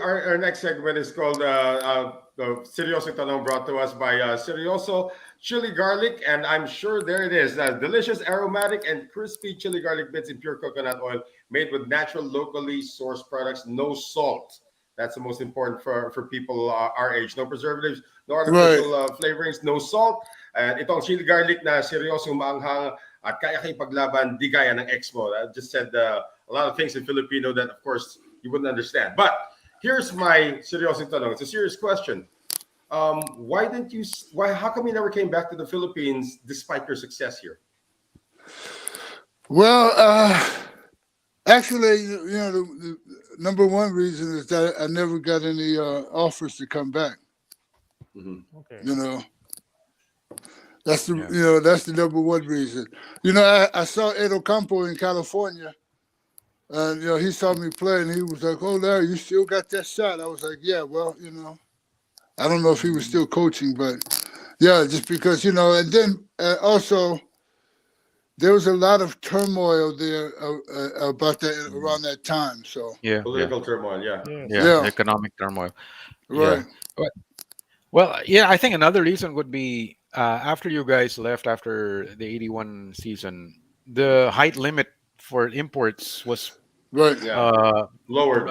our next segment is called Seryoso Tanong, brought to us by Seryoso Chili Garlic. And I'm sure there it is. Delicious, aromatic, and crispy chili garlic bits in pure coconut oil made with natural, locally sourced products, no salt. That's the most important for people our age. No preservatives, no artificial flavorings, no salt. And itong chili garlic na seryoso maanghang at kaya kayo paglaban, di gaya ng Expo. I just said a lot of things in Filipino that, of course, you wouldn't understand. But here's my seryoso tanong. It's a serious question. How come you never came back to the Philippines despite your success here?
Well, actually, you know, the number one reason is that I never got any offers to come back.
Okay.
You know, that's the number one reason. You know, I saw Edo Campo in California, and you know, he saw me play, and he was like, "Oh, Larry, you still got that shot?" I was like, "Yeah, well, you know, I don't know if he was still coaching, but yeah, just because, you know." And then also, there was a lot of turmoil there about that around that time. So
Yeah.
Political turmoil, yeah.
Yeah.
Economic turmoil.
right,
Well, yeah, I think another reason would be after you guys left after the 81 season, the height limit for imports was
right,
Yeah. Lowered.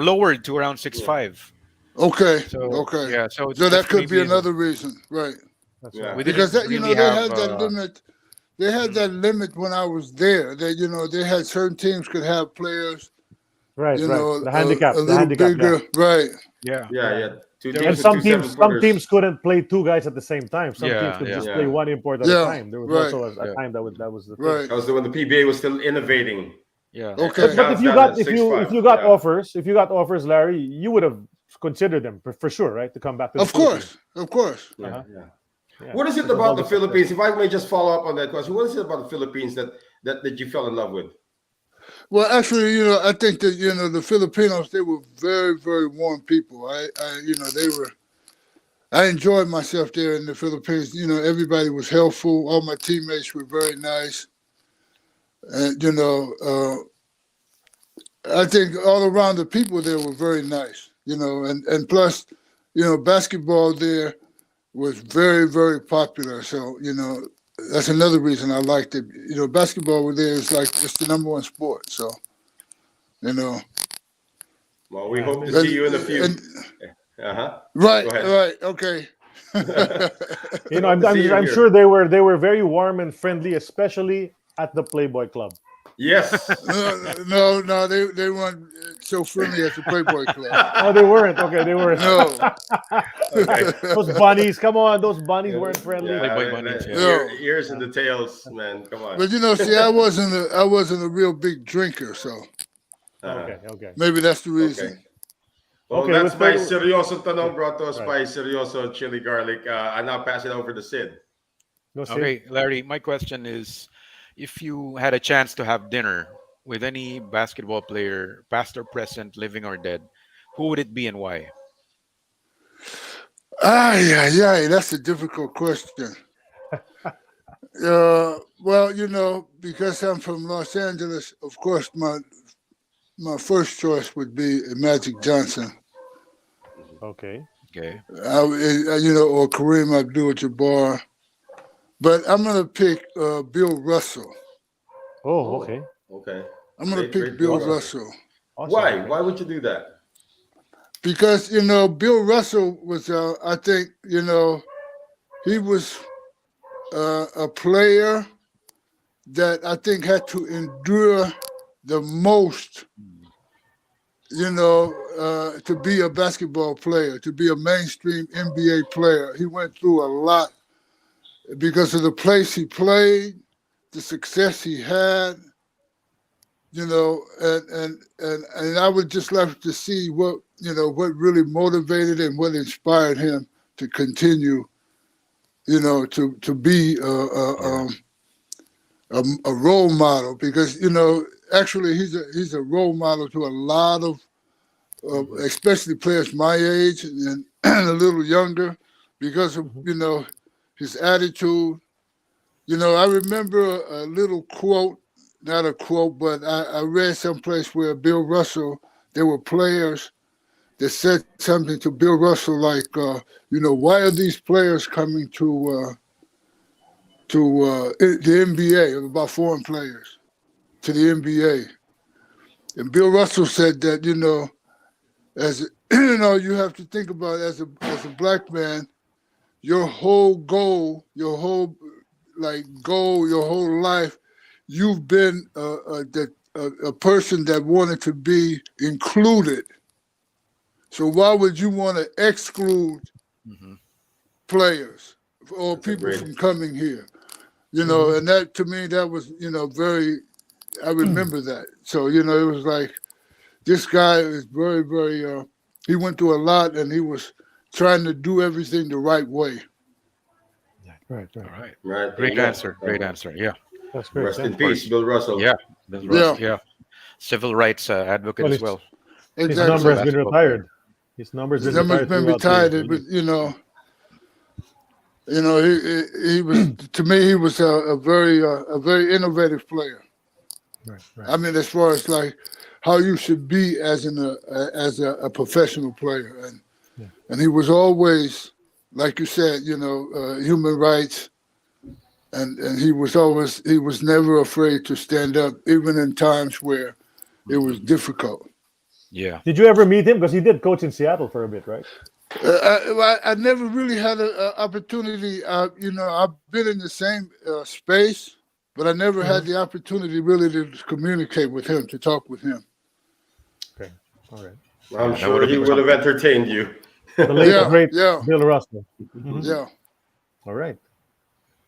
lowered to around 6'5".
okay,
So
okay.
yeah, so
So that
that's
could be
maybe
another reason, right?
That's
Yeah.
right.
We
Because
didn't
that, you know,
really
they
have,
had that limit. They had that limit when I was there. That, you know, they had certain teams could have players,
Right,
you
right.
know,
The handicap,
a
the
little
handicap.
bigger, right?
Yeah.
Yeah. Two
And
teams
some
with two
teams, some
7-footers.
teams couldn't play two guys at the same time. Some
Yeah,
teams could
yeah.
just
Yeah.
play one import at
Yeah,
a time. There was
right.
also a
Yeah.
time that was the thing.
Right.
That was when the PBA was still innovating.
Yeah.
Okay.
But if you
Down
got
at
if
6'5",
you got
yeah.
offers, Larry, you would have considered them for sure, right? To come back to the
Of course, of course.
Yeah,
Uh-huh.
yeah.
Yeah.
What is it
Because of
about
all
the
success.
Philippines? If I may just follow up on that question, what is it about the Philippines that you fell in love with?
Well, actually, you know, I think that, you know, the Filipinos, they were very, very warm people. You know, I enjoyed myself there in the Philippines. You know, everybody was helpful. All my teammates were very nice. And I think all around the people there were very nice. And plus, basketball there was very, very popular. So that's another reason I liked it. Basketball there is like it's the number one sport. So
Well, we hope to see you in the future.
Right, okay.
I'm sure they were very warm and friendly, especially at the Playboy Club.
Yes.
No, they weren't so friendly at the Playboy Club.
Oh, they weren't. Okay, they weren't.
No.
Okay. Those bunnies, come on, those bunnies weren't friendly.
Playboy bunnies,
ears and the tails, man. Come on.
But see, I wasn't a real big drinker, so
Okay.
maybe that's the reason.
Okay. Well,
Okay,
that's my
let's
seryoso tanong brought to us by seryoso chili garlic. I now pass it over to Sid.
No, Sid.
Okay, Larry, my question is, if you had a chance to have dinner with any basketball player, past or present, living or dead, who would it be and why?
Yeah, that's a difficult question. Well, because I'm from Los Angeles, of course, my first choice would be Magic Johnson.
Okay.
Or Kareem Abdul-Jabbar. But I'm going to pick Bill Russell.
Oh, okay.
Okay.
I'm going to pick Bill Russell.
Awesome.
Why? Why would you do that?
Because, Bill Russell was, I think, he was a player that I think had to endure the most, to be a basketball player, to be a mainstream NBA player. He went through a lot because of the place he played, the success he had, and I would just like to see what really motivated and what inspired him to continue, to be a role model, because actually he's a role model to a lot of especially players my age and a little younger, because of his attitude. I remember a little quote, not a quote, but I read someplace where Bill Russell, there were players that said something to Bill Russell like, why are these players coming to the NBA, about foreign players, to the NBA? And Bill Russell said that, as you have to think about as a black man, your whole goal, your whole life, you've been a person that wanted to be included. So why would you want to exclude players or people from coming here? And that, to me, that was, very, I remember that. So, it was like, this guy is very, very, he went through a lot, and he was trying to do everything the right way.
Right.
Great answer. Yeah.
That's great.
Rest in peace, Bill Russell.
Yeah. Yeah. Civil rights advocate as well.
His number has been retired. His number's been
retired. But he was, to me, he was a very innovative player.
Right.
I mean, as far as like how you should be as a professional player, and he was always, like you said, human rights, and he was never afraid to stand up, even in times where it was difficult.
Yeah.
Did you ever meet him? Because he did coach in Seattle for a bit, right?
I never really had an opportunity. I've been in the same space, but I never had the opportunity really to communicate with him, to talk with him.
Okay, all right.
I'm sure he would have entertained you.
The late great Bill Russell.
Yeah.
All right.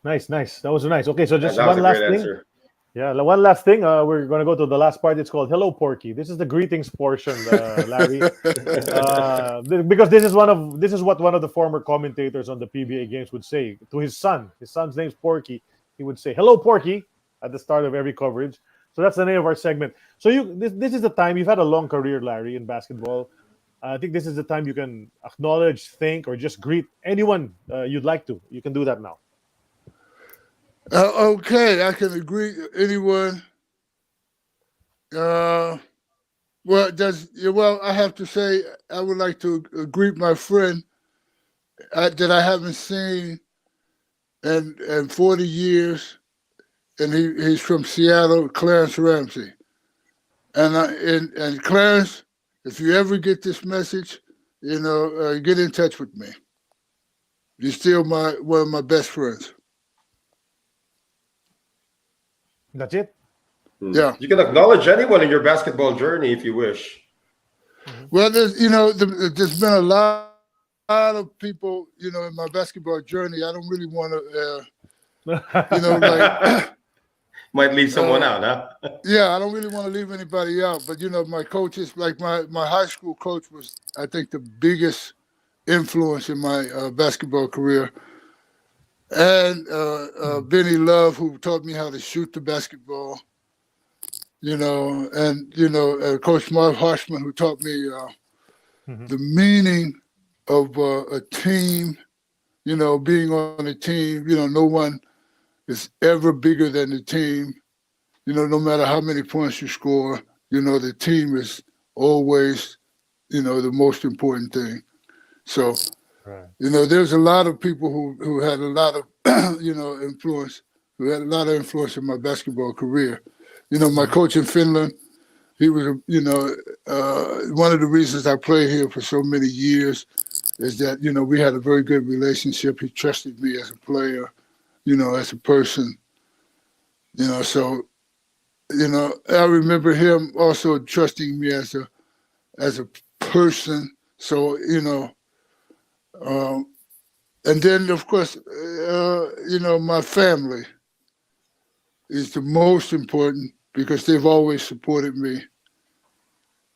Nice. That was nice. Okay, so just
that
one
was a
last
great
thing.
answer.
Yeah, one last thing. We're going to go to the last part. It's called Hello Porky. This is the greetings portion, Larry. Because this is what one of the former commentators on the PBA games would say to his son. His son's name's Porky. He would say, "Hello Porky," at the start of every coverage. So that's the name of our segment. So this is the time. You've had a long career, Larry, in basketball. I think this is the time you can acknowledge, thank, or just greet anyone you'd like to. You can do that now.
Okay, I can agree with anyone Well, I have to say I would like to greet my friend that I haven't seen in 40 years, and he's from Seattle, Clarence Ramsey. And Clarence, if you ever get this message, get in touch with me. You're still one of my best friends.
That's it.
Yeah.
You can acknowledge anyone in your basketball journey if you wish.
Well, there's been a lot of people, in my basketball journey. I don't really want to,
Might leave someone out, huh?
Yeah, I don't really want to leave anybody out. But, my coaches, like my high school coach was, I think, the biggest influence in my basketball career. And Benny Love, who taught me how to shoot the basketball. Coach Marv Harshman, who taught me the meaning of a team, being on a team, no one is ever bigger than the team. No matter how many points you score, the team is always, the most important thing. So,
Right.
There's a lot of people who had a lot of, influence, who had a lot of influence in my basketball career. My coach in Finland, he was, one of the reasons I played here for so many years is that, we had a very good relationship. He trusted me as a player, as a person, so, I remember him also trusting me as a person. So, and then, of course, my family is the most important because they've always supported me,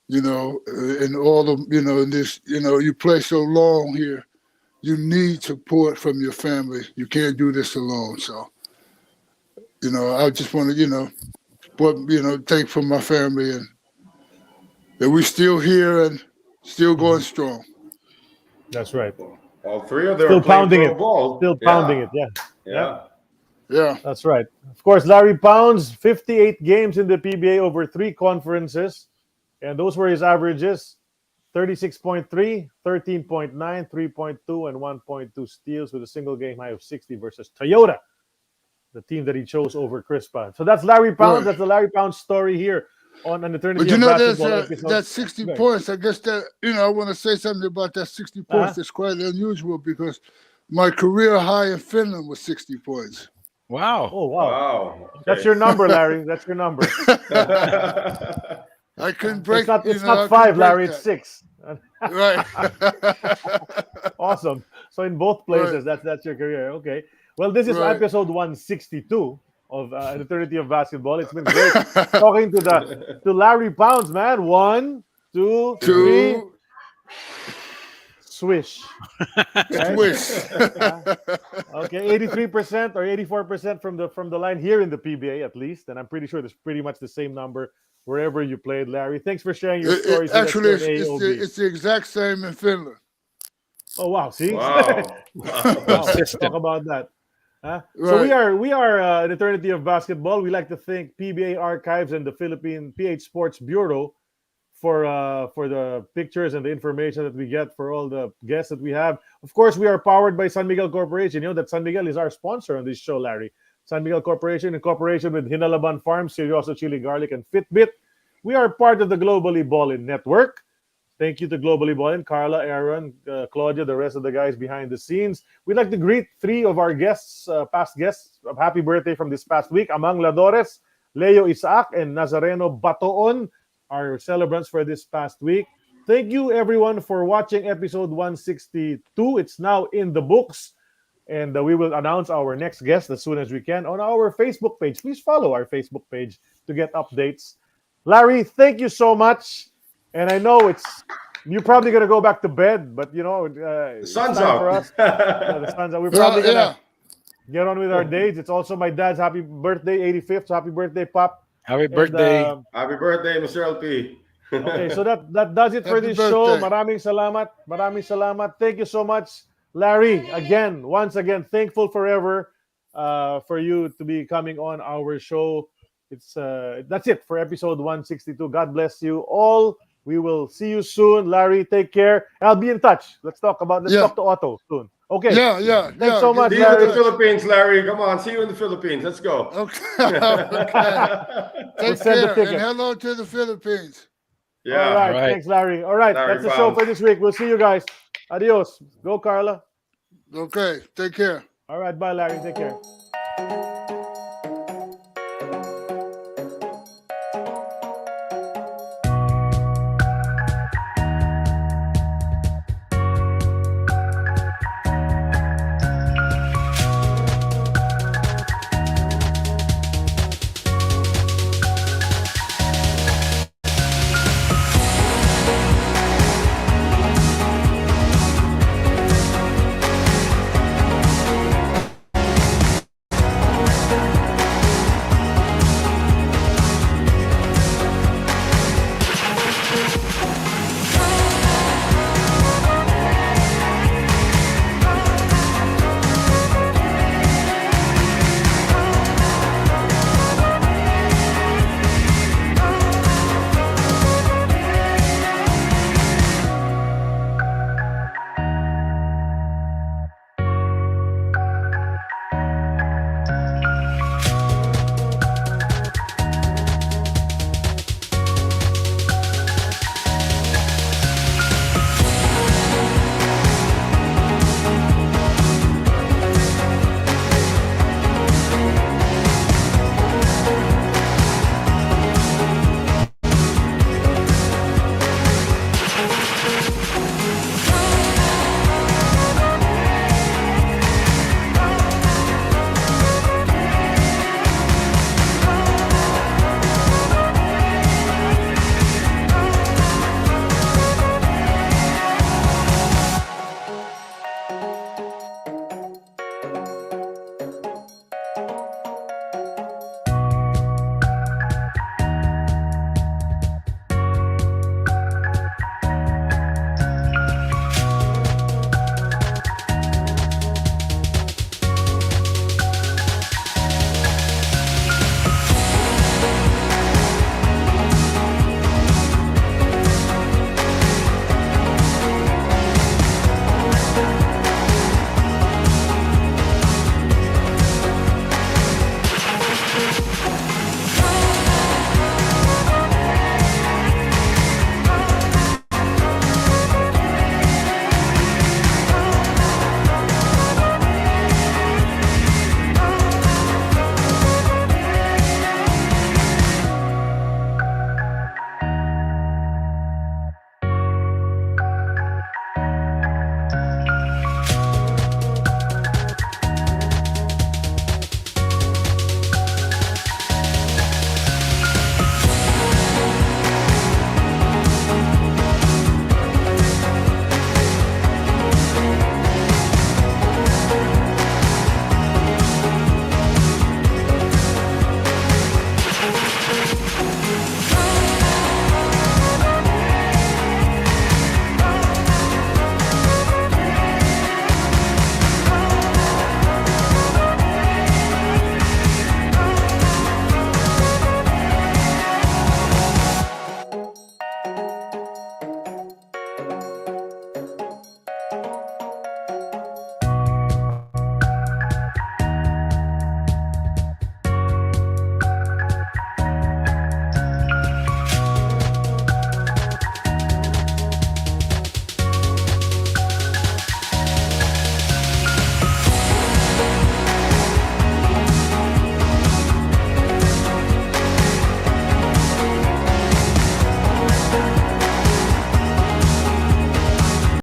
and all of, in this, you play so long here, you need support from your family. You can't do this alone. So, I just want to, thank from my family and that we're still here and still going strong.
That's right.
All three of them
Still
are playing
pounding
pro
it.
ball.
Still pounding it. Yeah.
Yeah.
That's right. Of course, Larry Pounds, 58 games in the PBA over 3 conferences. And those were his averages. 36.3, 13.9, 3.2, and 1.2 steals with a single game high of 60 versus Toyota, the team that he chose over Crispa. So that's Larry Pounds.
Right.
That's the Larry Pounds story here on an Eternity
But
of Basketball
there's
episode.
that 60
Right.
points. I guess that, I want to say something about that 60 points. That's quite unusual because my career high in Finland was 60 points.
Wow.
Oh, wow.
Wow.
That's your number, Larry. That's your number.
I couldn't break
It's not 5, Larry. It's 6.
Right.
Awesome. So in both places, that's your career. Okay. Well, this is episode 162 of an Eternity of Basketball. It's been great talking to Larry Pounds, man. 1, 2, 3. Swish.
Swish.
Okay, 83% or 84% from the line here in the PBA at least, and I'm pretty sure there's pretty much the same number wherever you played, Larry. Thanks for sharing your stories.
Actually,
AEOB.
it's the exact same in Finland.
Oh wow! See,
Wow.
wow. Talk about that. So we are an Eternity of Basketball. We like to thank PBA Archives and the Philippine PH Sports Bureau for the pictures and the information that we get for all the guests that we have. Of course, we are powered by San Miguel Corporation. You know that San Miguel is our sponsor on this show, Larry. San Miguel Corporation, in cooperation with Hinalaban Farms, Seryoso Chili Garlic, and Fitbit. We are part of the Globally Ballin Network. Thank you to Globally Ballin, Carla, Aaron, Claudia, the rest of the guys behind the scenes. We'd like to greet 3 of our guests, past guests, of happy birthday from this past week. Amang Ladores, Leo Isaac, and Nazareno Batoon, our celebrants for this past week. Thank you, everyone, for watching episode 162. It's now in the books. And we will announce our next guest as soon as we can on our Facebook page. Please follow our Facebook page to get updates. Larry, thank you so much. And I know you're probably going to go back to bed, but
The
it's
sun's
time
out.
for us. The sun's out. We're probably going to get on with our days. It's also my dad's happy birthday, 85th. So happy birthday, Pop.
Happy birthday.
Happy birthday, Mr. LP.
Okay, so that does it for
Happy
this
birthday.
show. Maraming salamat. Maraming salamat. Thank you so much, Larry. Once again, thankful forever for you to be coming on our show. that's it for episode 162. God bless you all. We will see you soon. Larry, take care. I'll be in touch. Let's talk to Otto soon. Okay.
Yeah.
Thanks so much,
See you in the
Larry.
Philippines, Larry. Come on, see you in the Philippines. Let's go.
Okay. Okay. Take
send the
care,
ticket.
and hello to the Philippines.
Yeah.
All right.
All right.
Thanks, Larry. All right.
Larry
That's the show
Found.
for this week. We'll see you guys. Adios. Go, Carla.
Okay. Take care.
All right. Bye, Larry. Take care.